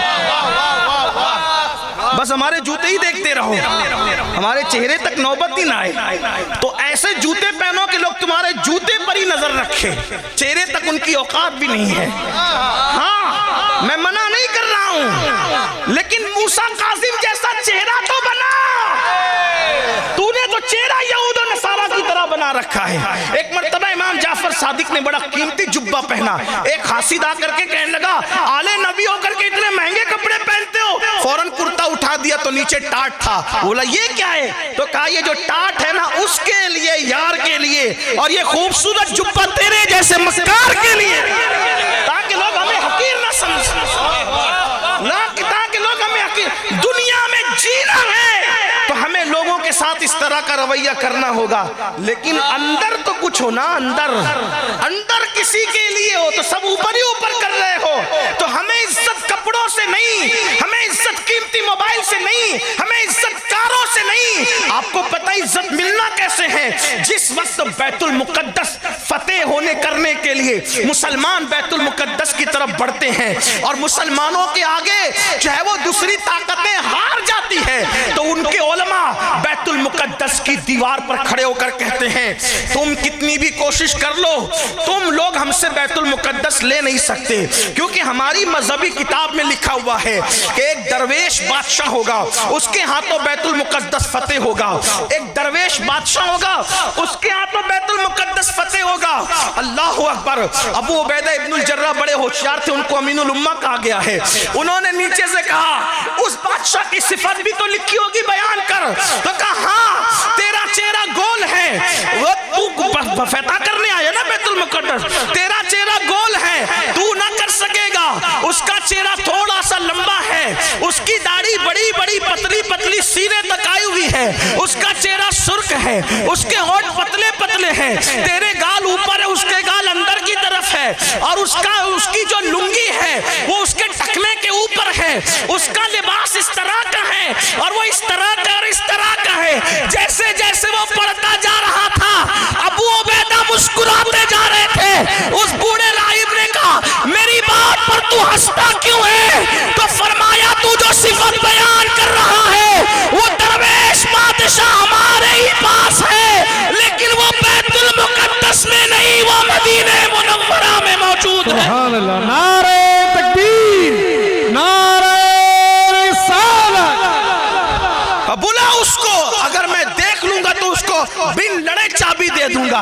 بس ہمارے جوتے ہی دیکھتے رہو، ہمارے چہرے تک نوبت ہی نہ آئے۔ تو ایسے جوتے پہنو کہ لوگ تمہارے جوتے پر ہی نظر رکھے، چہرے تک ان کی اوقات بھی نہیں ہے۔ ہاں، میں منع نہیں کر رہا ہوں، لیکن موسیٰ کاظم جیسا چہرہ تو بنا، تو نے تو چہرہ یہود و نصارہ کی طرح بنا رکھا ہے۔ ایک مرتبہ امام جعفر صادق نے بڑا قیمتی جبہ پہنا، ایک حاسد آ کر کے کہنے لگا آل نبی ہو کر کے اتنے مہنگے کپڑے پہنتے ہو، فوراً کرتا اٹھا دیا تو نیچے ٹاٹ تھا، بولا یہ کیا ہے؟ تو کہا یہ جو ٹاٹ ہے نا اس کے لیے، یار کے لیے، اور یہ خوبصورت جبہ تیرے جیسے مکار کے لیے، تاکہ لوگ ہمیں حقیر نہ سمجھیں، تاکہ لوگ ہمیں حقیر، دنیا میں جینا ہے تو ہمیں لوگوں کے ساتھ اس طرح کا رویہ کرنا ہوگا، لیکن اندر تو کچھ ہو نا، اندر کسی کے لیے ہو تو سب اوپر ہی اوپر کر رہے ہو۔ تو ہمیں عزت کپڑوں سے نہیں، ہمیں عزت قیمتی موبائل سے نہیں، ہمیں عزت کاروں سے نہیں۔ آپ کو پتہ عزت ملنا کیسے ہے؟ جس وقت بیت المقدس فتح ہونے کرنے کے لیے مسلمان بیت المقدس کی طرف بڑھتے ہیں اور مسلمانوں کے آگے چاہے وہ دوسری طاقتیں ہار جاتی ہیں تو ان کے علماء بیت المقدس کی دیوار پر کھڑے ہو کر کہتے ہیں تم کتنی بھی کوشش کر لو، تم لوگ ہم سے بیت المقدس لے نہیں سکتے، کیونکہ ہماری مذہبی کتاب میں لکھا ہوا ہے کہ ایک درویش بادشاہ ہوگا، اس کے ہاتھوں بیت المقدس فتح ہوگا، ایک درویش بادشاہ ہوگا، اس کے ہاتھوں بیت المقدس فتح ہوگا۔ اللہ اکبر۔ ابو عبیدہ ابن الجراح بڑے ہوشیار تھے، ان کو امین الامہ کہا گیا ہے، انہوں نے نیچے سے کہا اس بادشاہ کی صفت بھی تو لکھی ہوگی، بیان کر۔ تو کہا ہاں تیرا چہرہ گول ہے، وہ تو فتح کرنے آیا نا بیت المقدس، تیرا چہرہ گول ہے، تو نہ کر سکے گا، اس کا چہرہ تھوڑا سا لمبا ہے، اس کی داڑھی بڑی بڑی پتلی پتلی سینے تک آئی ہوئی ہے، اس کا چہرہ سرخ ہے، اس کے ہونٹ پتلے پتلے ہیں، تیرے گال اوپر ہے، اس کے گال اندر کی طرف ہے، اور اس کی جو لنگی ہے وہ اس کے ٹکنے کے اوپر ہے، اس کا لباس اس طرح کا ہے اور وہ اس طرح کا اور اس طرح کا ہے۔ جیسے جیسے وہ پڑھتا جا رہا تھا ابو عبیدہ مسکراتے جا رہے تھے۔ اس بوڑھے راہب نے کہا میری بات پر تو ہنستا کیوں ہے؟ تو فرمایا تو جو صفت بیان کر رہا ہے وہ درویش بادشاہ ہمارے ہی پاس ہے، لیکن وہ بیت المقدس میں نہیں، وہ مدینہ منورہ میں موجود ہے۔ سبحان اللہ، نعرہ تکبیر، نعرہ رسالت۔ بلا اس کو، اگر میں دیکھ لوں گا تو اس کو بن لڑے چابی دے دوں گا۔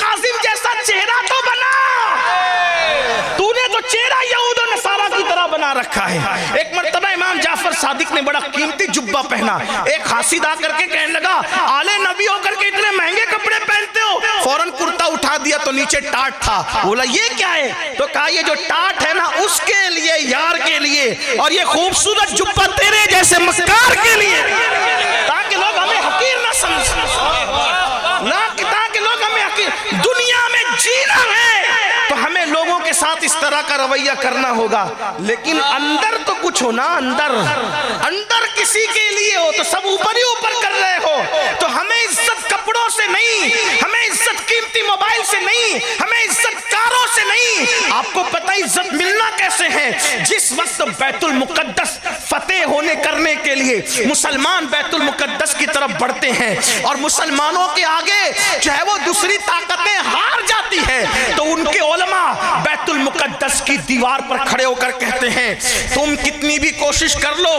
کاظم جیسا چہرہ تو بنا، تو نے تو چہرہ یہود و نصارہ کی طرح بنا رکھا ہے۔ ایک مرتبہ امام جعفر صادق نے بڑا قیمتی جبہ پہنا، ایک حاسد آ کر کے کہنے لگا آلے نبی ہو کر کے اتنے مہنگے کپڑے پہنتے ہو، فوراً کرتا اٹھا دیا تو نیچے ٹاٹ تھا، بولا یہ کیا ہے؟ تو کہا یہ جو ٹاٹ ہے نا اس کے لیے، یار کے لیے، اور یہ خوبصورت جبہ تیرے جیسے مکار کے لیے، تاکہ لوگ ہمیں حقیر نہ سمجھیں، تاکہ لوگ ہمیں حقیر، دنیا میں جینا ہے تو ہمیں لوگوں کے ساتھ اس طرح کا رویہ کرنا ہوگا، لیکن اندر تو کچھ ہو نا، اندر کسی کے لیے ہو تو سب اوپر ہی اوپر کر رہے ہو، تو ہمیں عزت کپڑوں سے نہیں، ہمیں عزت قیمتی موبائل سے نہیں، ہمیں عزت کاروں سے نہیں۔ آپ کو پتہ عزت ملنا کیسے ہے؟ جس وقت بیت المقدس فتح ہونے کرنے کے لیے مسلمان بیت المقدس کی طرف بڑھتے ہیں اور مسلمانوں کے آگے جو ہے وہ دوسری طاقتیں ہار جاتی ہیں، تو ان کے علماء بیت المقدس کی دیوار پر کھڑے ہو کر کہتے ہیں تم کتنی بھی کوشش کر لو،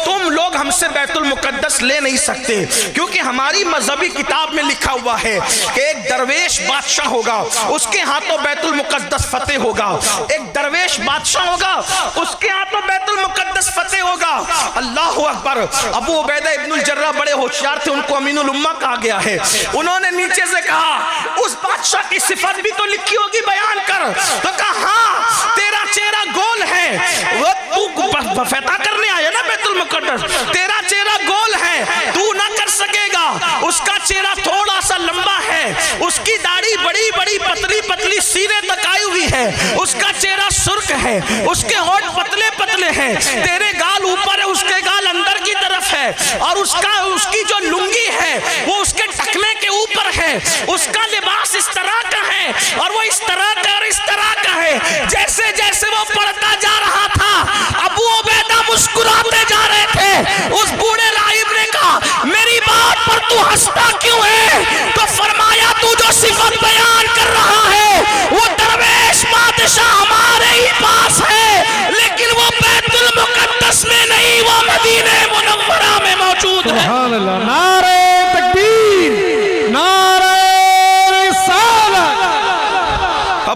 تم لوگ ہم سے بیت المقدس لے نہیں سکتے، کیونکہ ہماری مذہبی کتاب میں لکھا ہوا ہے کہ ایک درویش بادشاہ ہوگا، اس کے ہاتھوں بیت المقدس فتح ہوگا، ایک درویش بادشاہ ہوگا، اس کے ہاتھوں بیت المقدس فتح ہوگا۔ اللہ اکبر۔ ابو عبیدہ ابن الجراح بڑے ہوشیار تھے، ان کو امین الامہ کہا گیا ہے، انہوں نے نیچے سے کہا اس بادشاہ کی صفت بھی تو لکھی ہوگی، بیان کر۔ تو کہا ہاں تیرا چہرہ گول ہے، وہ تو فتح کرنے آیا نا بیت المقدس، تیرا چہرہ گول ہے، تو نہ کر سکے گا، اس کا چہرہ تھوڑا سا لمبا ہے، اس کی داڑھی بڑی بڑی پتلی پتلی سینے تک آئی ہوئی ہے، اس کا چہرہ سرخ ہے، اس کے ہونٹ پتلے پتلے ہیں، تیرے گال اوپر ہے، اس کے گال اندر کی طرف ہے، اور اس کی جو لنگی ہے وہ اس کے ٹکنے کے اوپر ہے، اس کا لباس اس طرح کا ہے اور وہ اس طرح کا اور اس طرح کا ہے۔ جیسے جیسے وہ پڑھتا جا رہا تھا ابو عبیدہ مسکراتے جا رہے تھے۔ اس بوڑھے راہب نے کہا میری بات پر تو ہنستا کیوں ہے؟ تو فرمایا تو جو صفت بیان کر رہا ہے وہ درویش بادشاہ ہمارے ہی پاس ہے، لیکن وہ بیت المقدس میں نہیں، وہ مدینہ منورہ میں موجود ہے۔ سبحان اللہ، نعرہ تکبیر، نعرہ رسالت۔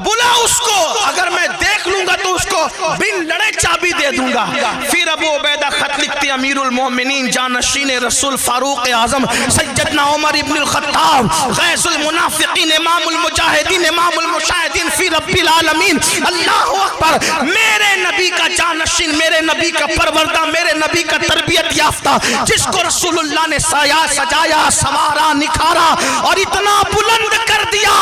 بلا اس کو، اگر میں دیکھ لوں گا تو اس کو بن لڑے چابی دے دوں گا۔ پھر ابو عبیدہ خط لکھتے امیر المومنین جانشین رسول فاروق اعظم سیدنا عمر ابن الخطاب غیث المنافقین امام المجاہدین امام المشاہدین فی رب العالمین، اللہ اکبر، میرے نبی کا جانشین، میرے نبی کا پروردہ، میرے نبی کا تربیت یافتہ، جس کو رسول اللہ نے سجایا سوارا نکھارا اور اتنا بلند کر دیا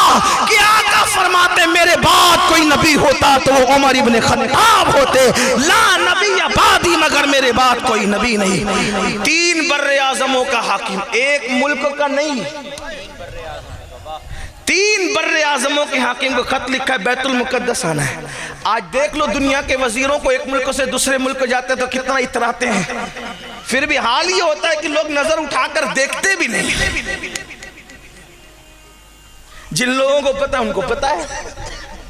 کہ آقا فرماتے میرے بعد کوئی نبی ہوتا تو وہ عمر ابن خطاب ہوتے، لا نبی بعدی، مگر میرے بعد کوئی نبی نہیں۔ 3 بر اعظموں کا حاکم، ایک ملک کا نہیں، 3 بر اعظموں کے حاکم کو خط لکھا ہے بیت المقدس آنا ہے۔ آج دیکھ لو دنیا کے وزیروں کو ایک ملک سے دوسرے ملک جاتے تو کتنا اتراتے ہیں، پھر بھی حال یہ ہوتا ہے کہ لوگ نظر اٹھا کر دیکھتے بھی نہیں۔ جن لوگوں کو پتا ان کو پتا ہے،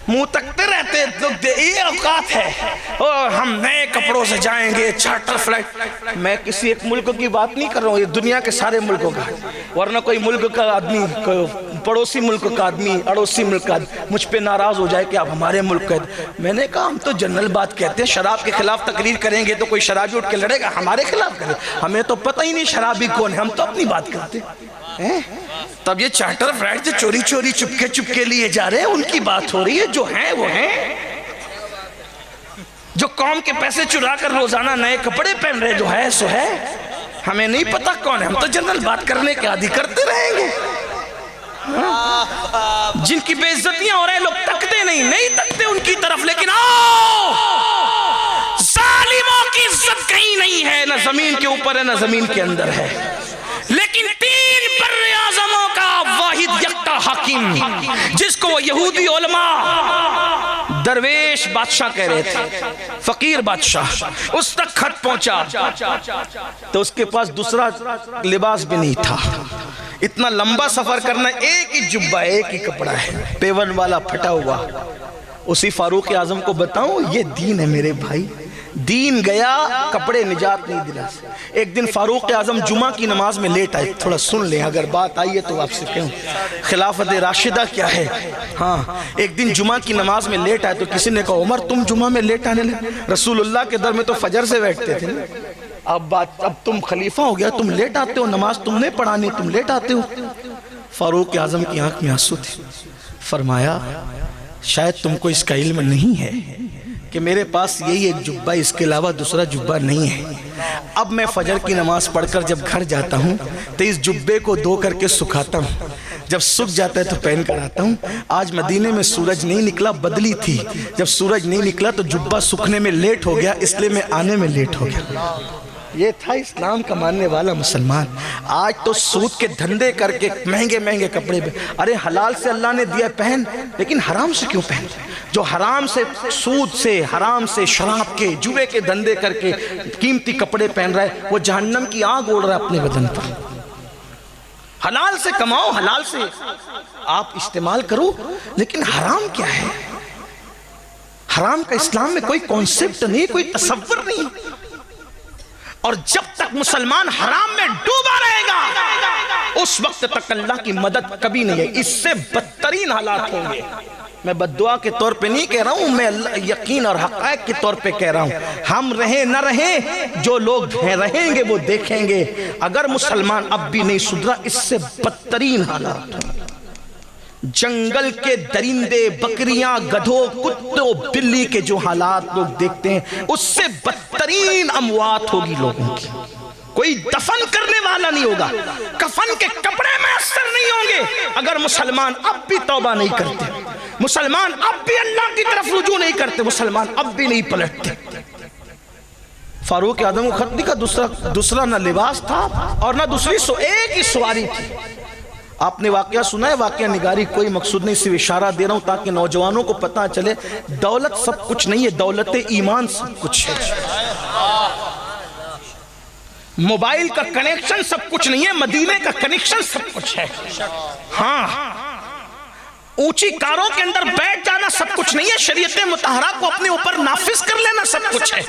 منہ تکتے رہتے لوگ، یہ اوقات ہے اور ہم نئے کپڑوں سے جائیں گے، چارٹر فلائٹ۔ میں کسی ایک ملک کی بات نہیں کر رہا ہوں، یہ دنیا کے سارے ملکوں کا، ورنہ کوئی ملک کا آدمی، پڑوسی ملک کا آدمی، اڑوسی ملک کا آدمی مجھ پہ ناراض ہو جائے کہ آپ ہمارے ملک کا۔ میں نے کہا ہم تو جنرل بات کہتے ہیں، شراب کے خلاف تقریر کریں گے تو کوئی شرابی اٹھ کے لڑے گا ہمارے خلاف کرے، ہمیں تو پتہ ہی نہیں شرابی کون ہے، ہم تو اپنی بات کرتے ہیں۔ تب یہ چارٹر فلائٹ جو چوری چوری چپکے لیے جا رہے ہیں ان کی بات ہو رہی ہے، جو ہیں وہ ہیں، جو قوم کے پیسے چرا کر روزانہ نئے کپڑے پہن رہے، جو ہے سو ہے، ہمیں نہیں پتا کون ہے، ہم تو جنرل بات کرنے کے عادی کرتے رہیں گے۔ جن کی بے عزتیاں ہو رہے ہیں لوگ تکتے نہیں تکتے ان کی طرف، لیکن آؤ ظالموں کی عزت کہیں نہیں ہے، نہ زمین کے اوپر ہے نہ زمین کے اندر ہے، لیکن 3 بر اعظموں کا واحد یکتا حاکم، جس کو وہ یہودی علماء درویش بادشاہ کہہ رہے تھے، فقیر بادشاہ، اس تک خط پہنچا تو اس کے پاس دوسرا لباس بھی نہیں تھا، اتنا لمبا سفر کرنا، ایک ہی جبہ ایک ہی کپڑا ہے، پیون والا پھٹا ہوا۔ اسی فاروق اعظم کو بتاؤں یہ دین ہے میرے بھائی، دین گیا کپڑے نجات نہیں دلا سے۔ ایک دن فاروق اعظم جمعہ کی نماز میں لیٹ آئے، تھوڑا سن لیں اگر بات آئی ہے تو آپ سے کہوں خلافت راشدہ کیا ہے۔ ہاں ایک دن جمعہ کی نماز میں لیٹ آئے تو کسی نے کہا عمر تم جمعہ میں لیٹ آنے لگے، رسول اللہ کے در میں تو فجر سے بیٹھتے تھے، اب تم خلیفہ ہو گیا، تم لیٹ آتے ہو، نماز تم نے پڑھانی، تم لیٹ آتے ہو۔ فاروق اعظم کی آنکھ میں آنسو تھے، فرمایا شاید تم کو اس کا علم نہیں ہے کہ میرے پاس یہی ایک جبہ، اس کے علاوہ دوسرا جبہ نہیں ہے۔ اب میں فجر کی نماز پڑھ کر جب گھر جاتا ہوں تو اس جبے کو دھو کر کے سکھاتا ہوں، جب سکھ جاتا ہے تو پہن کر آتا ہوں۔ آج مدینے میں سورج نہیں نکلا، بدلی تھی، جب سورج نہیں نکلا تو جبہ سکھنے میں لیٹ ہو گیا، اس لیے میں آنے میں لیٹ ہو گیا۔ یہ تھا اسلام کا ماننے والا مسلمان۔ آج تو سود کے دھندے کر کے مہنگے مہنگے کپڑے پہ، ارے حلال سے اللہ نے دیا پہن، لیکن حرام سے کیوں پہن؟ جو حرام سے، سود سے، حرام سے، شراب کے، جوے کے دھندے کر کے قیمتی کپڑے پہن رہا ہے، وہ جہنم کی آگ اوڑھ رہا ہے اپنے بدن پر۔ حلال سے کماؤ، حلال سے آپ استعمال کرو، لیکن حرام کیا ہے؟ حرام کا اسلام میں کوئی کانسیپٹ نہیں، کوئی تصور نہیں۔ اور جب تک مسلمان حرام میں ڈوبا رہے گا اس وقت تک اللہ کی مدد کبھی نہیں ہے، اس سے بدترین حالات ہوں گے۔ میں بددعا کے طور پہ نہیں کہہ رہا ہوں، میں یقین اور حقائق کے طور پہ کہہ رہا ہوں۔ ہم رہیں نہ رہیں، جو لوگ رہیں گے وہ دیکھیں گے۔ اگر مسلمان اب بھی نہیں سدھرا اس سے بدترین حالات ہوں گے۔ جنگل کے درندے، بکریاں، گدھوں، کتوں، بلی کے جو حالات لوگ دیکھتے ہیں اس سے بدترین اموات ہوگی لوگوں کی۔ کوئی دفن کرنے والا نہیں ہوگا، کفن کے کپڑے میسر نہیں ہوں گے اگر مسلمان اب بھی توبہ نہیں کرتے، مسلمان اب بھی اللہ کی طرف رجوع نہیں کرتے، مسلمان اب بھی نہیں پلٹتے۔ فاروق اعظم کو خط لکھا، دوسرا نہ لباس تھا اور نہ دوسری ایک ہی سواری تھی۔ آپ نے واقعہ سنا ہے، واقعہ نگاری کوئی مقصود نہیں، صرف اشارہ دے رہا ہوں تاکہ نوجوانوں کو پتہ چلے دولت سب کچھ نہیں ہے، دولت ایمان سب کچھ ہے۔ موبائل کا کنیکشن سب کچھ نہیں ہے، مدینے کا کنیکشن سب کچھ ہے۔ ہاں اونچی کاروں کے اندر بیٹھ جانا سب کچھ نہیں ہے، شریعت مطہرہ کو اپنے اوپر نافذ کر لینا سب کچھ ہے۔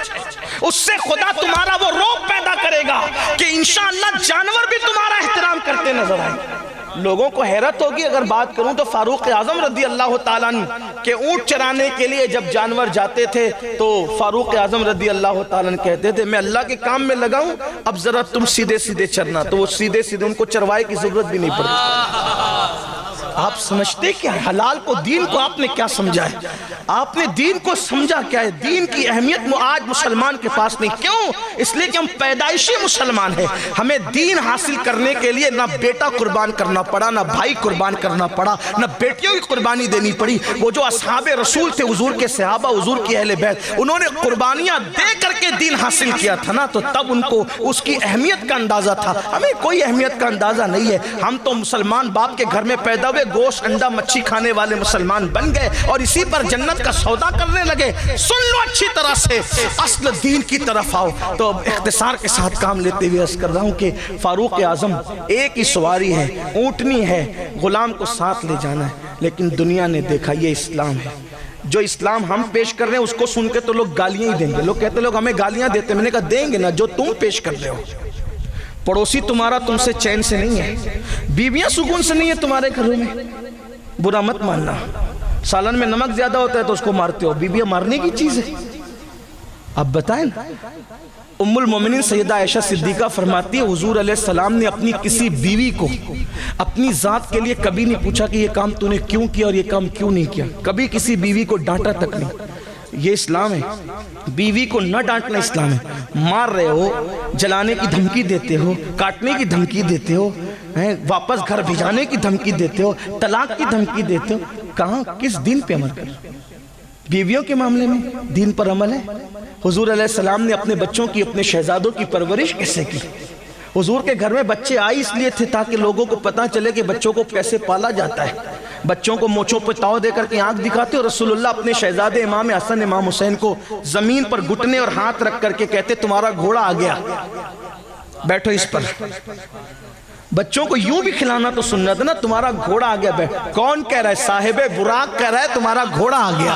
اس سے خدا تمہارا وہ روب پیدا کرے گا کہ انشاءاللہ جانور بھی تمہارا احترام کرتے نظر آئیں۔ لوگوں کو حیرت ہوگی اگر بات کروں تو فاروق اعظم رضی اللہ تعالیٰ عنہ کہ اونٹ چرانے کے لیے جب جانور جاتے تھے تو فاروق اعظم رضی اللہ تعالیٰ عنہ کہتے تھے میں اللہ کے کام میں لگا ہوں، اب ذرا تم سیدھے سیدھے چرنا، تو وہ سیدھے سیدھے ان کو چروائے کی ضرورت بھی نہیں پڑتی۔ آپ سمجھتے کیا ہے حلال کو، دین کو آپ نے کیا سمجھا ہے؟ آپ نے دین کو سمجھا کیا ہے؟ دین کی اہمیت آج مسلمان کے پاس نہیں۔ کیوں؟ اس لیے کہ ہم پیدائشی مسلمان ہیں، ہمیں دین حاصل کرنے کے لیے نہ بیٹا قربان کرنا پڑا، نہ بھائی قربان کرنا پڑا، نہ بیٹیوں کی قربانی دینی پڑی۔ وہ جو اصحاب رسول تھے، حضور کے صحابہ، حضور کی اہل بیت، انہوں نے قربانیاں دے کر کے دین حاصل کیا تھا نا، تو تب ان کو اس کی اہمیت کا اندازہ تھا۔ ہمیں کوئی اہمیت کا اندازہ نہیں ہے، ہم تو مسلمان باپ کے گھر میں پیدا ہوئے، گوشت انڈا مچھی کھانے والے مسلمان بن گئے اور اسی پر جنت کا سودا کرنے لگے۔ سن لو اچھی طرح سے، اصل دین کی طرف آؤ۔ تو اختصار کے ساتھ کام لیتے ہوئے عرض کر رہا ہوں کہ فاروق اعظم ایک ہی سواری ہے، اونٹنی ہے، غلام کو ساتھ لے جانا ہے، لیکن دنیا نے دیکھا یہ اسلام ہے۔ جو اسلام ہم پیش کر رہے ہیں اس کو سن کے تو لوگ گالیاں ہی دیں گے، لوگ کہتے لوگ ہمیں گالیاں دیتے، میں نے کہا دیں گے نا جو تم پیش کر رہے ہو۔ پڑوسی تمہارا تم سے چین سے نہیں ہے، بیویاں سکون سے نہیں ہے تمہارے گھروں میں، برا مت ماننا۔ سالن میں نمک زیادہ ہوتا ہے تو اس کو مارتے ہو، بیویاں مارنے کی چیز ہے؟ اب بتائیں، ام المومنین سیدہ عائشہ صدیقہ فرماتی ہے حضور علیہ السلام نے اپنی کسی بیوی کو اپنی ذات کے لیے کبھی نہیں پوچھا کہ یہ کام تو نے کیوں کیا اور یہ کام کیوں نہیں کیا، کبھی کسی بیوی کو ڈانٹا تک نہیں۔ یہ اسلام ہے، بیوی کو نہ ڈانٹنا اسلام ہے۔ مار رہے ہو، جلانے کی دھمکی دیتے ہو، کاٹنے کی دھمکی دیتے ہو، واپس گھر بھیجانے کی دھمکی دیتے ہو، طلاق کی دھمکی دیتے ہو، کہاں کس دین پہ عمل کر؟ بیویوں کے معاملے میں دین پر عمل ہے؟ حضور علیہ السلام نے اپنے بچوں کی، اپنے شہزادوں کی پرورش کیسے کی؟ حضور کے گھر میں بچے آئے اس لیے تھے تاکہ لوگوں کو پتہ چلے کہ بچوں کو کیسے پالا جاتا ہے۔ بچوں کو مونچھوں پہ تاؤ دے کر کے آنکھ دکھاتے، اور رسول اللہ اپنے شہزادے امام حسن امام حسین کو زمین پر گھٹنے اور ہاتھ رکھ کر کے کہتے تمہارا گھوڑا آ گیا، بیٹھو اس پر۔ بچوں کو یوں بھی کھلانا تو سنت ہے نا، تمہارا گھوڑا آ گیا۔ کون کہہ رہا ہے؟ صاحب براق کہہ رہا ہے تمہارا گھوڑا آ گیا۔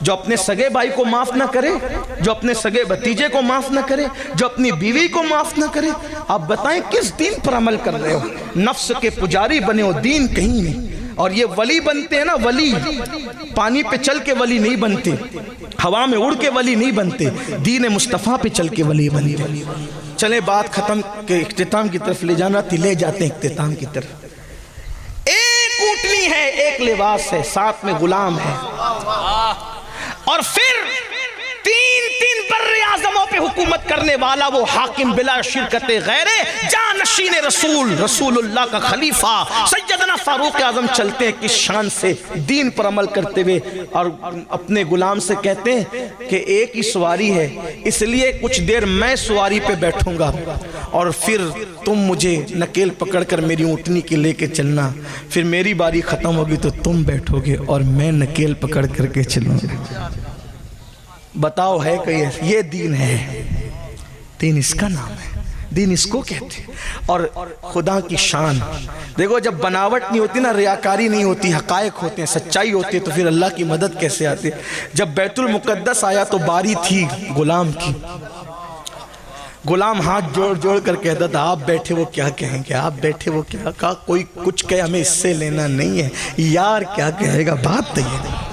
جو اپنے سگے بھائی کو معاف نہ کرے، جو اپنے سگے بھتیجے کو معاف نہ کرے، جو اپنی بیوی کو معاف نہ کرے، آپ بتائیں کس دین پر عمل کر رہے ہو؟ نفس کے پجاری بنے ہو، دین کہیں نہیں۔ اور یہ ولی بنتے ہیں نا، ولی پانی پہ چل کے ولی نہیں بنتے، ہوا میں اڑ کے ولی نہیں بنتے، دین مصطفیٰ پہ چل کے ولی بنتے۔ چلیں بات ختم کے اختتام کی طرف لے جانا تھی، لے جاتے ہیں اختتام کی طرف۔ ایک اونٹنی ہے، ایک لباس ہے، ساتھ میں غلام ہے، اور پھر تین بر اعظموں پہ حکومت کرنے والا وہ حاکم بلا شرکت غیرے، جانشین رسول اللہ کا خلیفہ سیدنا فاروق اعظم چلتے ہیں کس شان سے دین پر عمل کرتے ہوئے، اور اپنے غلام سے کہتے ہیں کہ ایک ہی سواری ہے، اس لیے کچھ دیر میں سواری پہ بیٹھوں گا اور پھر تم مجھے نکیل پکڑ کر میری اونٹنی کے لے کے چلنا، پھر میری باری ختم ہوگی تو تم بیٹھو گے اور میں نکیل پکڑ کر کے چلوں گا۔ بتاؤ ہے کہ یہ دین ہے؟ دین اس کا نام ہے، دین اس کو کہتے ہیں۔ اور خدا کی شان دیکھو، جب بناوٹ نہیں ہوتی نا، ریاکاری نہیں ہوتی، حقائق ہوتے ہیں، سچائی ہوتی ہے، تو پھر اللہ کی مدد کیسے آتی ہے؟ جب بیت المقدس آیا تو باری تھی غلام کی، غلام ہاتھ جوڑ جوڑ کر کہتا تھا آپ بیٹھے وہ کیا کہیں گے، آپ بیٹھے وہ کیا کہا، کوئی کچھ کہے ہمیں اس سے لینا نہیں ہے، یار کیا کہے گا، بات تو یہ نہیں۔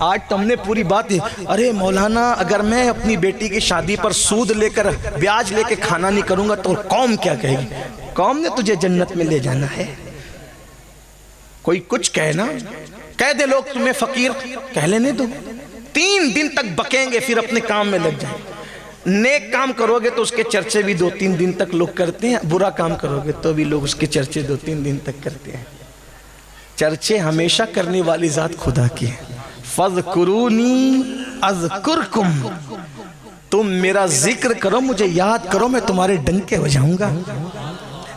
آج تو ہم نے پوری بات ہے، ارے مولانا اگر میں اپنی بیٹی کی شادی پر سود لے کر بیاج لے کے کھانا نہیں کروں گا تو قوم کیا کہے گی؟ قوم نے تجھے جنت میں لے جانا ہے۔ کوئی کچھ کہے نا، کہہ دے لوگ تمہیں فقیر، کہہ لینے دو، 3 دن تک بکیں گے پھر اپنے کام میں لگ جائیں۔ نیک کام کرو گے تو اس کے چرچے بھی 2-3 دن تک لوگ کرتے ہیں، برا کام کرو گے تو بھی لوگ اس کے چرچے 2-3 دن تک کرتے ہیں۔ چرچے ہمیشہ کرنے والی ذات خدا کی ہے۔ فَاذْكُرُونِي أَذْكُرْكُمْ، تم میرا ذکر کرو، مجھے یاد کرو، میں تمہارے ڈنکے بجاؤں گا۔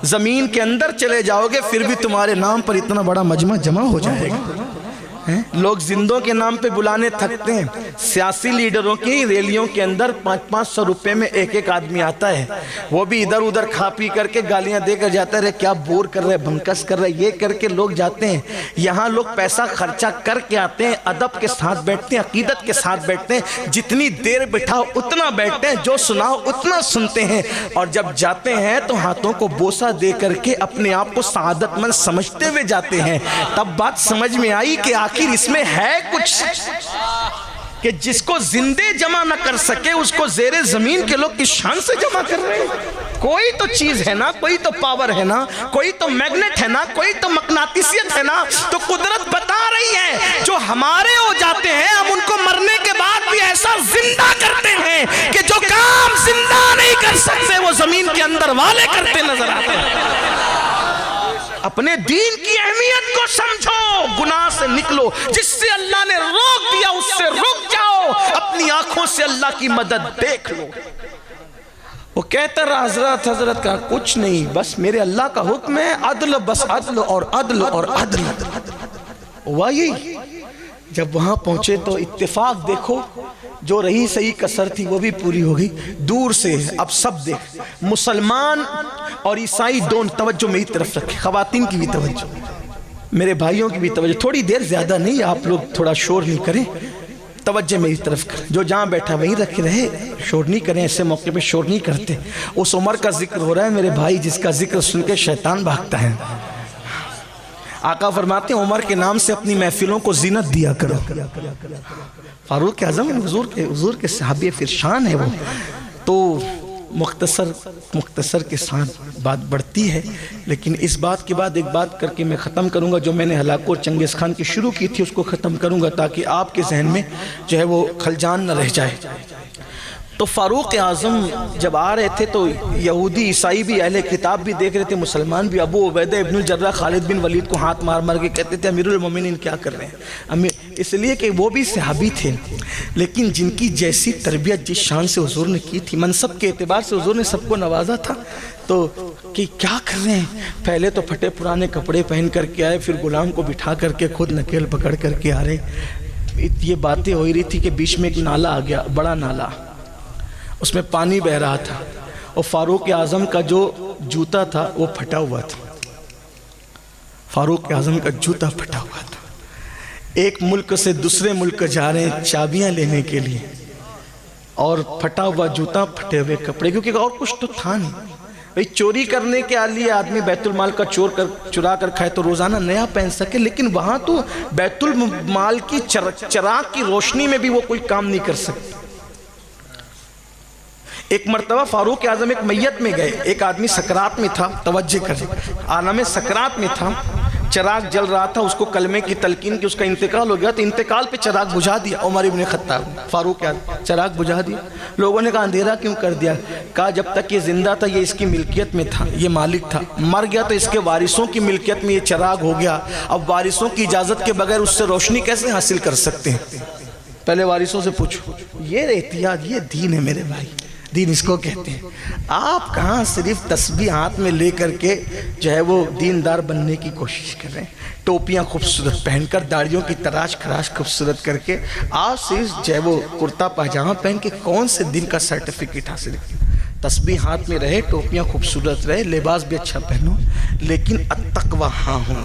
زمین کے اندر چلے جاؤ گے پھر بھی تمہارے نام پر اتنا بڑا مجمع جمع ہو جائے گا۔ لوگ زندوں کے نام پہ بلانے تھکتے ہیں، سیاسی لیڈروں کی ریلیوں کے اندر 500 روپے میں ایک آدمی آتا ہے، وہ بھی ادھر ادھر کھا پی کر کے گالیاں دے کر جاتا ہے، کیا بور کر رہے، بھنکس کر رہے، یہ کر کے لوگ جاتے ہیں۔ یہاں لوگ پیسہ خرچہ کر کے آتے ہیں، ادب کے ساتھ بیٹھتے ہیں، عقیدت کے ساتھ بیٹھتے ہیں، جتنی دیر بٹھاؤ اتنا بیٹھتے ہیں، جو سناؤ اتنا سنتے ہیں، اور جب جاتے ہیں تو ہاتھوں کو بوسہ دے کر کے اپنے آپ کو سعادت مند سمجھتے ہوئے جاتے ہیں۔ تب بات سمجھ میں آئی کہ آخر اس میں ہے کچھ کہ جس کو زندے جمع نہ کر سکے اس کو زیر زمین کے لوگ کس شان سے جمع کر رہے ہیں۔ کوئی تو چیز ہے نا، کوئی تو پاور ہے نا، کوئی تو میگنیٹ ہے نا، کوئی تو مقناطیسیت ہے نا، تو قدرت بتا رہی ہے جو ہمارے ہو جاتے ہیں ہم ان کو مرنے کے بعد بھی ایسا زندہ کرتے ہیں کہ جو کام زندہ نہیں کر سکتے وہ زمین کے اندر والے کرتے نظر آتے ہیں۔ اپنے دین کی اہمیت کو سمجھو، گناہ سے نکلو، جس سے اللہ نے روک دیا اس سے رک جاؤ، اپنی آنکھوں سے اللہ کی مدد دیکھ لو۔ وہ کہتا رہا حضرت کا کچھ نہیں، بس میرے اللہ کا حکم ہے عدل، بس عدل اور عدل اور عدل۔ وہی جب وہاں پہنچے تو اتفاق دیکھو، جو رہی صحیح کسر تھی وہ بھی پوری ہو گئی۔ دور سے اب سب دیکھ، مسلمان اور عیسائی دونوں توجہ میری طرف رکھے، خواتین کی بھی توجہ، میرے بھائیوں کی بھی توجہ، تھوڑی دیر زیادہ نہیں، آپ لوگ تھوڑا شور نہیں کریں، توجہ میری طرف کر، جو جہاں بیٹھا وہیں رکھے رہے، شور نہیں کریں، ایسے موقع پہ شور نہیں کرتے۔ اس عمر کا ذکر ہو رہا ہے میرے بھائی جس کا ذکر سن کے شیطان بھاگتا ہے۔ آقا فرماتے ہیں عمر کے نام سے اپنی محفلوں کو زینت دیا کرو۔ فاروق اعظم حضور کے صحابی پھر شان ہے وہ، تو مختصر کے ساتھ بات بڑھتی ہے، لیکن اس بات کے بعد ایک بات کر کے میں ختم کروں گا، جو میں نے ہلاکو اور چنگیز خان کی شروع کی تھی اس کو ختم کروں گا تاکہ آپ کے ذہن میں جو ہے وہ خلجان نہ رہ جائے۔ تو فاروق اعظم جب آ رہے تھے تو یہودی عیسائی بھی اہل کتاب بھی دیکھ رہے تھے، مسلمان بھی، ابو عبیدہ ابن الجراح خالد بن ولید کو ہاتھ مار مار کے کہتے تھے امیر المومنین کیا کر رہے ہیں، اس لیے کہ وہ بھی صحابی تھے، لیکن جن کی جیسی تربیت جس شان سے حضور نے کی تھی، منصب کے اعتبار سے حضور نے سب کو نوازا تھا، تو کہ کیا کر رہے ہیں، پہلے تو پھٹے پرانے کپڑے پہن کر کے آئے، پھر غلام کو بٹھا کر کے خود نکیل پکڑ کر کے آ رہے۔ یہ باتیں ہو رہی تھی کہ بیچ میں ایک نالا آ گیا، بڑا نالا، اس میں پانی بہ رہا تھا، اور فاروق اعظم کا جو جوتا تھا وہ پھٹا ہوا تھا، فاروق اعظم کا جوتا پھٹا ہوا تھا۔ ایک ملک سے دوسرے ملک جا رہے ہیں چابیاں لینے کے لیے، اور پھٹا ہوا جوتا، پھٹے ہوئے کپڑے، کیونکہ اور کچھ تو تھا نہیں بھئی۔ چوری کرنے کے لیے آدمی بیت المال کا چرا کر کھائے تو روزانہ نیا پہن سکے، لیکن وہاں تو بیت المال کی چراغ کی روشنی میں بھی وہ کوئی کام نہیں کر سکتے۔ ایک مرتبہ فاروق اعظم ایک میت میں گئے، ایک آدمی سکرات میں تھا، توجہ کریں، عالم سکرات میں تھا، چراغ جل رہا تھا، اس کو کلمے کی تلقین کی، اس کا انتقال ہو گیا، تو انتقال پہ چراغ بجھا دیا عمر ابن خطاب، فاروق اعظم چراغ بجھا دیا۔ لوگوں نے کہا اندھیرا کیوں کر دیا؟ کہا جب تک یہ زندہ تھا یہ اس کی ملکیت میں تھا، یہ مالک تھا، مر گیا تو اس کے وارثوں کی ملکیت میں یہ چراغ ہو گیا، اب وارثوں کی اجازت کے بغیر اس سے روشنی کیسے حاصل کر سکتے ہیں؟ پہلے وارثوں سے پوچھو۔ یہ احتیاط، یہ دین ہے میرے بھائی، دین اس کو کہتے ہیں۔ آپ کہاں صرف تسبیح ہاتھ میں لے کر کے جو ہے وہ دیندار بننے کی کوشش کر رہے ہیں، ٹوپیاں خوبصورت پہن کر، داڑھیوں کی تراش خراش خوبصورت کر کے، آپ صرف جو ہے وہ کرتا پاجامہ پہن کے کون سے دین کا سرٹیفکیٹ حاصل کیا؟ تسبیح ہاتھ میں رہے، ٹوپیاں خوبصورت رہے، لباس بھی اچھا پہنو، لیکن التقویٰ ہاں ہونا۔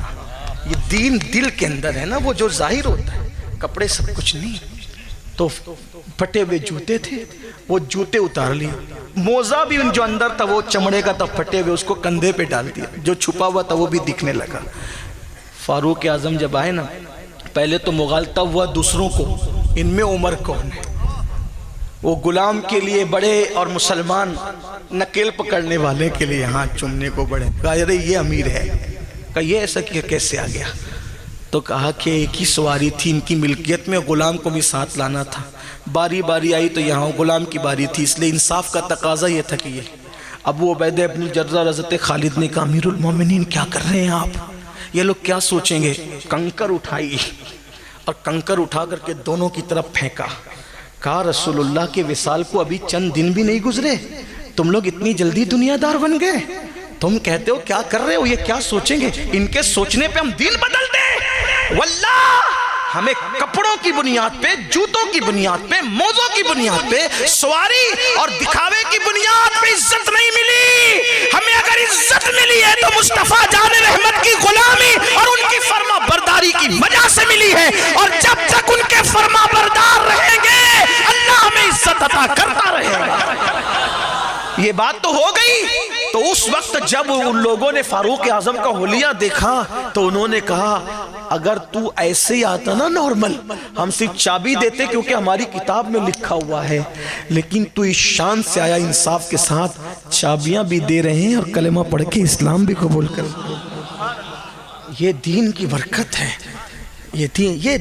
یہ دین دل کے اندر ہے نا، وہ جو ظاہر ہوتا ہے، کپڑے سب کچھ نہیں۔ تو پھٹے ہوئے جوتے تھے، وہ جوتے اتار لیے، موزہ بھی ان جو اندر تھا وہ چمڑے کا تھا، پھٹے ہوئے، اس کو کندھے پہ ڈال دیا، جو چھپا ہوا تھا وہ بھی دکھنے لگا۔ فاروق اعظم جب آئے نا، پہلے تو مغالطہ ہوا دوسروں کو، ان میں عمر کون ہے؟ وہ غلام کے لیے بڑے اور مسلمان نکیل پکڑنے والے کے لیے ہاتھ چومنے کو بڑے، کہا ارے یہ امیر ہے، کہا یہ ایسا کیسے آ گیا؟ تو کہا کہ ایک ہی سواری تھی ان کی ملکیت میں، غلام کو بھی ساتھ لانا تھا، باری باری آئی تو یہاں غلام کی باری تھی، اس لیے انصاف کا تقاضا یہ تھا کہ یہ ابو عبیدہ ابن الجراح حضرت خالد نے کہا امیر المومنین کیا کر رہے ہیں آپ؟ یہ لوگ کیا سوچیں گے؟ کنکر اٹھائی اور کنکر اٹھا کر کے دونوں کی طرف پھینکا، کہا رسول اللہ کے وصال کو ابھی چند دن بھی نہیں گزرے، تم لوگ اتنی جلدی دنیا دار بن گئے؟ تم کہتے ہو کیا کر رہے ہو؟ یہ کیا سوچیں گے؟ ان کے سوچنے پہ ہم دین بدل دیں؟ واللہ ہمیں کپڑوں کی بنیاد پہ، جوتوں کی بنیاد پہ، موزوں کی بنیاد پہ، سواری اور دکھاوے کی بنیاد پہ عزت نہیں ملی۔ ہمیں اگر عزت ملی ہے تو مصطفیٰ جان رحمت کی غلامی اور ان کی فرما برداری کی وجہ سے ملی ہے، اور جب تک ان کے فرما بردار رہیں گے اللہ ہمیں عزت عطا کرتا رہے گا۔ یہ بات تو ہو گئی۔ تو اس وقت جب ان لوگوں نے فاروق اعظم کا حلیہ دیکھا تو انہوں نے کہا اگر تو ایسے ہی آتا نا نارمل، ہم صرف چابی دیتے کیونکہ ہماری کتاب میں لکھا ہوا ہے، لیکن تو اس شان سے آیا انصاف کے ساتھ، چابیاں بھی دے رہے ہیں اور کلمہ پڑھ کے اسلام بھی قبول کر۔ یہ دین کی برکت ہے، یہ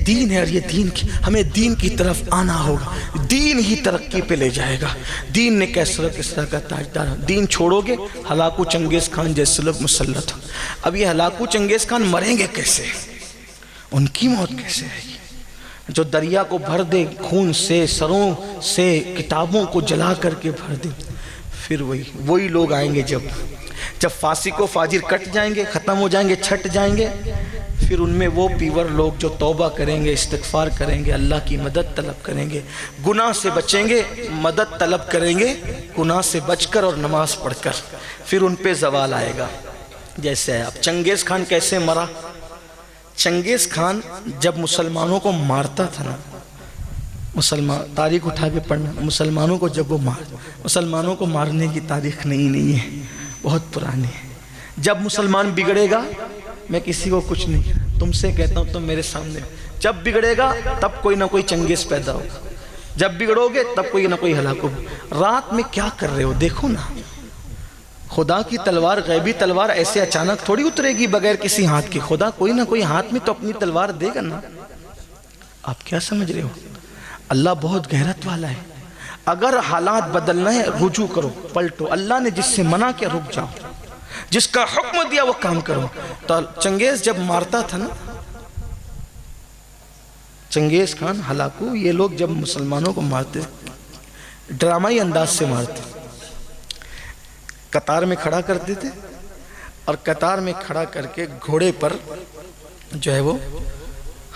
دین ہے، اور یہ دین کی ہمیں دین کی طرف آنا ہوگا، دین ہی ترقی پہ لے جائے گا۔ دین نے کسرا کا تاجدار، دین چھوڑو گے ہلاکو چنگیز خان جیسے لوگ مسلط ہوں۔ اب یہ ہلاکو چنگیز خان مریں گے کیسے؟ ان کی موت کیسے ہے؟ جو دریا کو بھر دے خون سے، سروں سے کتابوں کو جلا کر کے بھر دے، پھر وہی لوگ آئیں گے جب فاسق و فاجر کٹ جائیں گے، ختم ہو جائیں گے، چھٹ جائیں گے، پھر ان میں وہ پیور لوگ جو توبہ کریں گے، استغفار کریں گے، اللہ کی مدد طلب کریں گے، گناہ سے بچیں گے، مدد طلب کریں گے گناہ سے بچ کر اور نماز پڑھ کر، پھر ان پہ زوال آئے گا۔ جیسے ہے اب چنگیز خان کیسے مرا؟ چنگیز خان جب مسلمانوں کو مارتا تھا نا، مسلمان تاریخ اٹھا کے پڑھنا، مسلمانوں کو جب وہ مسلمانوں کو مارنے کی تاریخ نہیں ہے، بہت پرانی ہے۔ جب مسلمان بگڑے گا، میں کسی کو کچھ نہیں، تم سے کہتا ہوں تم میرے سامنے، جب بگڑے گا تب کوئی نہ کوئی چنگیز پیدا ہوگا، جب بگڑو گے تب کوئی نہ کوئی ہلاک ہوگا۔ رات میں کیا کر رہے ہو دیکھو نا، خدا کی تلوار، غیبی تلوار ایسے اچانک تھوڑی اترے گی بغیر کسی ہاتھ کے، خدا کوئی نہ کوئی ہاتھ میں تو اپنی تلوار دے گا نا۔ آپ کیا سمجھ رہے ہو؟ اللہ بہت غیرت والا ہے۔ اگر حالات بدلنا ہے رجوع کرو، پلٹو، اللہ نے جس سے منع کیا رک جاؤ، جس کا حکم دیا وہ کام کرو۔ تو چنگیز جب مارتا تھا نا، چنگیز خان ہلاکو، یہ لوگ جب مسلمانوں کو مارتے ڈرامائی انداز سے مارتے، قطار میں کھڑا کر دیتے اور قطار میں کھڑا کر کے گھوڑے پر جو ہے وہ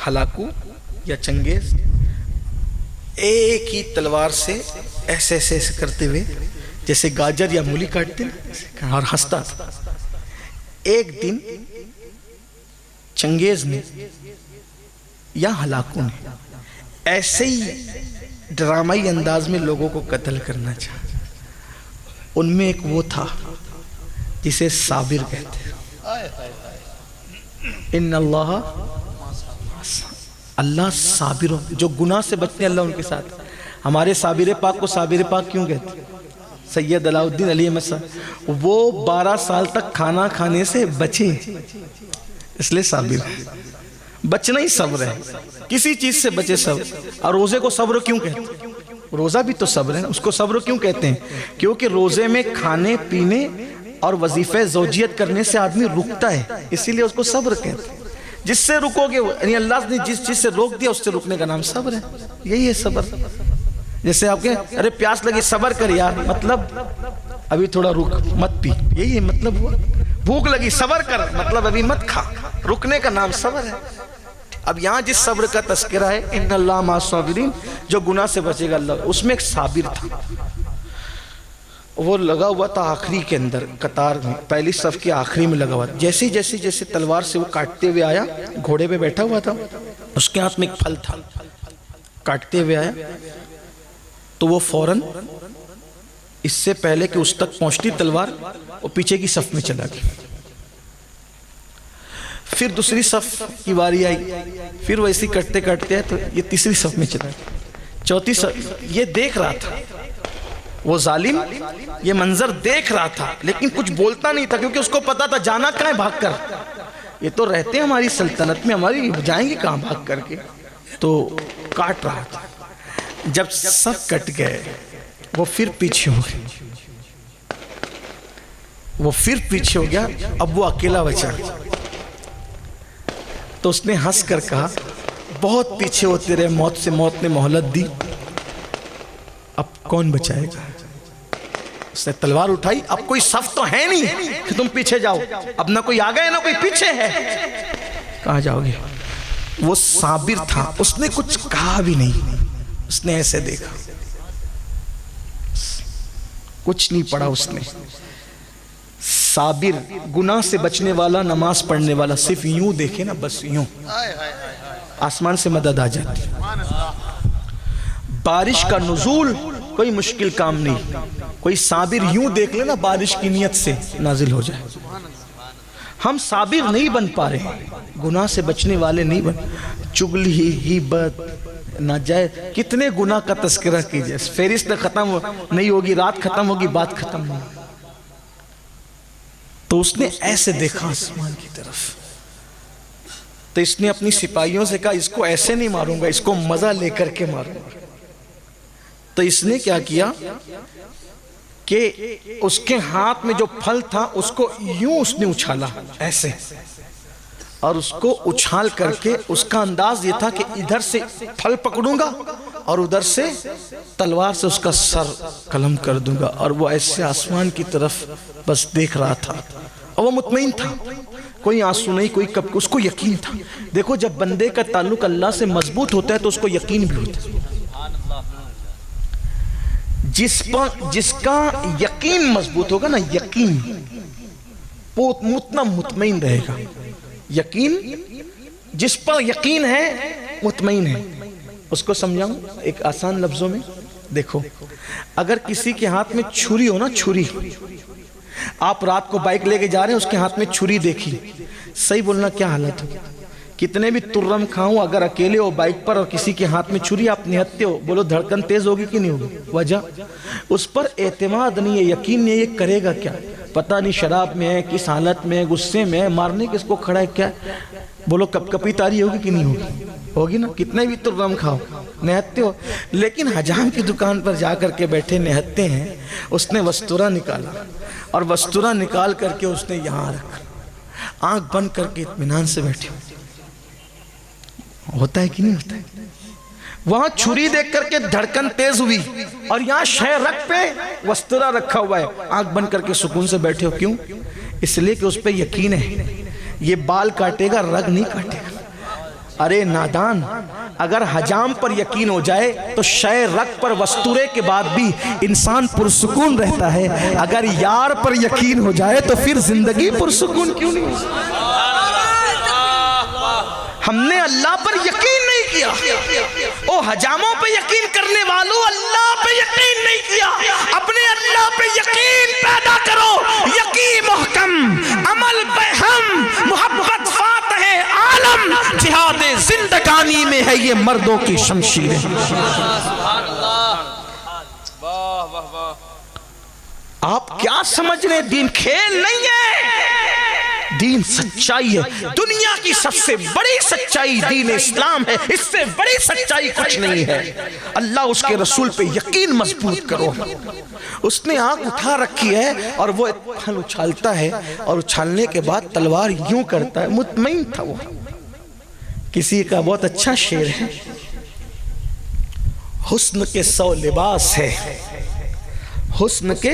ہلاکو یا چنگیز ایک ہی تلوار سے ایسے ایسے ایسے کرتے ہوئے جیسے گاجر یا مولی کاٹتے اور ہنستا تھا۔ ایک دن چنگیز نے یا ہلاکوں نے ایسے ہی ڈرامائی انداز میں لوگوں کو قتل کرنا چاہا. ان میں ایک وہ تھا جسے صابر کہتے ہیں. ان اللہ صابر، جو گناہ سے بچتے ہیں اللہ ان کے ساتھ. ہمارے صابر پاک کو صابر پاک کیوں کہتے ہیں؟ سید علاء الدین علی احمد صاحب وہ 12 سال تک کھانا کھانے سے بچے، اس لیے صابر. بچنا ہی صبر ہے، کسی چیز سے بچے صبر. اور روزے کو صبر کیوں کہتے ہیں؟ روزہ بھی تو صبر ہے نا. اس کو صبر کیوں کہتے ہیں؟ کیونکہ روزے میں کھانے پینے اور وظیفہ زوجیت کرنے سے آدمی رکتا ہے، اسی لیے اس کو صبر کہتے ہیں. جس سے رکو گے، یعنی اللہ نے جس چیز سے روک دیا اس سے رکنے کا نام صبر ہے. یہی ہے صبر. جیسے آپ کہیں ارے پیاس لگی صبر کر یار، مطلب ابھی تھوڑا رک مت پی، یہی ہے مطلب. ہوا بھوک لگی صبر کر، مطلب ابھی مت کھا. رکنے کا نام صبر ہے. اب یہاں جس صبر کا تذکرہ ہے ان اللہ مع الصابرین، جو گناہ سے بچے گا اللہ، اس میں ایک صابر تھا. وہ لگا ہوا تھا آخری کے اندر قطار میں، پہلی صف کے آخری میں لگا ہوا تھا. جیسے تلوار سے وہ کاٹتے ہوئے آیا، گھوڑے پہ بیٹھا ہوا تھا، اس کے ہاتھ میں ایک پھل تھا. کاٹتے ہوئے آیا تو وہ فوراً اس سے پہلے کہ اس تک پہنچتی تلوار، وہ پیچھے کی صف میں چلا گیا. پھر دوسری صف کی واری آئی، پھر وہ ایسی کٹتے کٹتے ہیں تو یہ تیسری صف میں چلا گیا. چوتھی صف. یہ دیکھ رہا تھا وہ ظالم، یہ منظر دیکھ رہا تھا لیکن کچھ بولتا نہیں تھا، کیونکہ اس کو پتا تھا جانا کہاں ہے بھاگ کر. یہ تو رہتے ہیں ہماری سلطنت میں، ہماری جائیں گے کہاں بھاگ کر کے. تو کاٹ رہا تھا. جب سب کٹ گئے وہ پھر پیچھے ہو گیا. اب وہ اکیلا بچا. تو اس نے ہنس کر کہا بہت پیچھے ہوتے رہے، موت سے موت نے مہلت دی، اب کون بچائے گا. اس نے تلوار اٹھائی. اب کوئی صف تو ہے نہیں کہ تم پیچھے جاؤ، اب نہ کوئی آگے ہے نہ کوئی پیچھے ہے، کہاں جاؤ گے. وہ صابر تھا، اس نے کچھ کہا بھی نہیں. اس نے ایسے دیکھا، کچھ نہیں پڑھا. اس نے صابر، گناہ سے بچنے والا، نماز پڑھنے والا، صرف یوں دیکھے نا، بس یوں آسمان سے مدد آ جاتی. بارش کا نزول کوئی مشکل کام نہیں. کوئی صابر یوں دیکھ لے نا، بارش کی نیت سے نازل ہو جائے. ہم صابر نہیں بن پا رہے، گناہ سے بچنے والے نہیں بن. چغلی، غیبت، ناجائز، کتنے گناہ کا تذکرہ کیجئے، فہرست ختم نہیں ہوگی، رات ختم ہوگی، بات ختم نہیں. تو اس نے ایسے دیکھا آسمان کی طرف. تو اس نے اپنی سپاہیوں سے کہا اس کو ایسے نہیں ماروں گا، اس کو مزہ لے کر کے ماروں گا. تو اس نے کیا کیا کہ اس کے ہاتھ میں جو پھل تھا اس کو یوں اس نے اچھالا ایسے، اور اس کو اچھال کر کے اس کا انداز یہ تھا کہ ادھر سے پھل پکڑوں گا اور ادھر سے تلوار سے اس کا سر قلم کر دوں گا. اور وہ ایسے آسمان کی طرف بس دیکھ رہا تھا اور وہ مطمئن تھا. کوئی آنسو نہیں، کوئی کب، اس کو یقین تھا. دیکھو جب بندے کا تعلق اللہ سے مضبوط ہوتا ہے تو اس کو یقین بھی ہوتا ہے. جس کا یقین مضبوط ہوگا نا، یقین اتنا مطمئن رہے گا. یقین، جس پر یقین ہے مطمئن ہے. اس کو سمجھاؤں ایک آسان لفظوں میں. دیکھو اگر کسی کے ہاتھ میں چھری ہو نا، چھری، آپ رات کو بائک لے کے جا رہے ہیں، اس کے ہاتھ میں چھری دیکھی، صحیح بولنا کیا حالت ہو. کتنے بھی ترم کھاؤں، اگر اکیلے ہو بائک پر اور کسی کے ہاتھ میں چھری، آپ نہتے ہو، بولو دھڑکن تیز ہوگی کہ نہیں ہوگی. وجہ اس پر اعتماد نہیں ہے، یقین نہیں ہے. یہ کرے گا کیا پتہ نہیں، شراب میں ہے، کس حالت میں ہے، غصے میں ہے، مارنے کس کو کھڑا ہے، کیا بولو کپ کپی تاری ہوگی کہ نہیں ہوگی. ہوگی نا. کتنے بھی ترم کھاؤ نہتے ہو. لیکن حجام کی دکان پر جا کر کے بیٹھے نہتے ہیں. اس نے وستورہ نکالا اور وستورہ نکال کر کے اس نے یہاں رکھا، آنکھ بند کر کے اطمینان سے بیٹھے. ہوتا ہے کہ نہیں ہوتا ہے. وہاں چھری دیکھ کر کے دھڑکن تیز ہوئی اور یہاں شے رکھ پہ وستورہ رکھا ہوا ہے، آنکھ بند کر کے سکون سے بیٹھے ہو. کیوں؟ اس لیے کہ اس پہ یقین ہے. یہ بال کاٹے گا، رگ نہیں کاٹے گا. ارے نادان، اگر حجام پر یقین ہو جائے تو شے رگ پر وستورے کے بعد بھی انسان پرسکون رہتا ہے. اگر یار پر یقین ہو جائے تو پھر زندگی پرسکون کیوں نہیں؟ ہم نے اللہ پر یقین نہیں کیا. او حجاموں پہ یقین کرنے والوں، اللہ پہ یقین نہیں کیا. اپنے اللہ پہ یقین پیدا کرو، یقین محکم، عمل پہ ہم، محبت فاتح عالم. جہاد زندگانی میں ہے یہ مردوں کی شمشیریں. آپ کیا سمجھ رہے ہیں؟ دین کھیل نہیں ہے، دین سچائی ہے. دنیا کی سب سے بڑی سچائی دین اسلام ہے، اس سے بڑی سچائی کچھ نہیں ہے. اللہ اس کے رسول پہ یقین مضبوط کرو. اس نے آنکھ اٹھا رکھی ہے اور وہ پھل اچھالتا ہے، اور اچھالنے کے بعد تلوار یوں کرتا ہے. مطمئن تھا وہ. کسی کا بہت اچھا شعر ہے، حسن کے 100 لباس ہے، حسن کے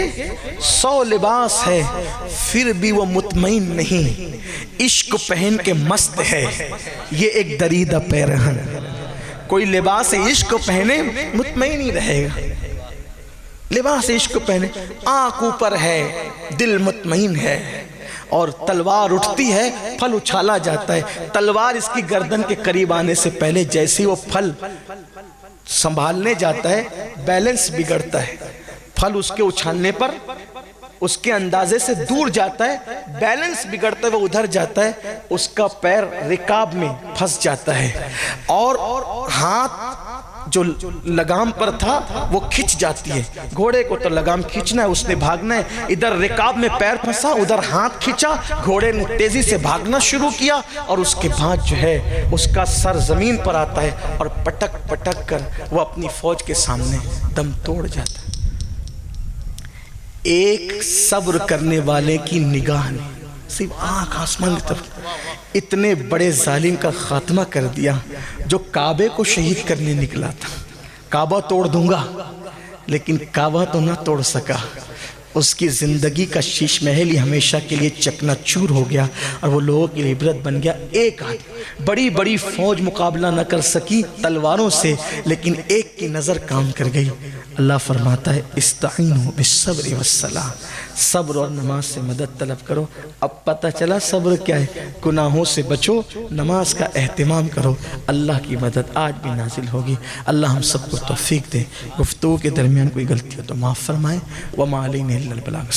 100 لباس ہے، پھر بھی وہ مطمئن نہیں. عشق پہن کے مست ہے، یہ ایک دریدہ پیرہن. کوئی لباس عشق پہنے مطمئن ہی رہے گا. لباس عشق پہنے، آنکھ اوپر ہے، دل مطمئن ہے. اور تلوار اٹھتی ہے، پھل اچھالا جاتا ہے. تلوار اس کی گردن کے قریب آنے سے پہلے جیسے وہ پھل سنبھالنے جاتا ہے، بیلنس بگڑتا ہے. پھل اس کے اچھالنے پر اس کے اندازے سے دور جاتا ہے، بیلنس بگڑتا ہے، وہ ادھر جاتا ہے، اس کا پیر رکاب میں پھنس جاتا ہے، اور ہاتھ جو لگام پر تھا وہ کھچ جاتی ہے. گھوڑے کو تو لگام کھچنا ہے، اس نے بھاگنا ہے. ادھر رکاب میں پیر پھنسا، ادھر ہاتھ کھچا، گھوڑے نے تیزی سے بھاگنا شروع کیا، اور اس کے بعد جو ہے اس کا سر زمین پر آتا ہے، اور پٹک پٹک کر وہ اپنی فوج کے سامنے دم توڑ جاتا ہے. ایک صبر کرنے والے کی نگاہ نے صرف آنکھ آسمان کی طرف اتنے بڑے ظالم کا خاتمہ کر دیا جو کعبے کو شہید کرنے نکلا تھا. کعبہ توڑ دوں گا، لیکن کعبہ تو نہ توڑ سکا. اس کی زندگی کا شیش محل ہی ہمیشہ کے لیے چکنا چور ہو گیا، اور وہ لوگوں کے لیے عبرت بن گیا. ایک آدمی، بڑی بڑی فوج مقابلہ نہ کر سکی تلواروں سے، لیکن ایک کی نظر کام کر گئی. اللہ فرماتا ہے استعینوا بالصبر والصلاۃ، صبر اور نماز سے مدد طلب کرو. اب پتہ چلا صبر کیا ہے. گناہوں سے بچو، نماز کا اہتمام کرو، اللہ کی مدد آج بھی نازل ہوگی. اللہ ہم سب کو توفیق دے. گفتگو کے درمیان کوئی غلطی ہو تو معاف فرمائے. وما علینا الا البلاغ.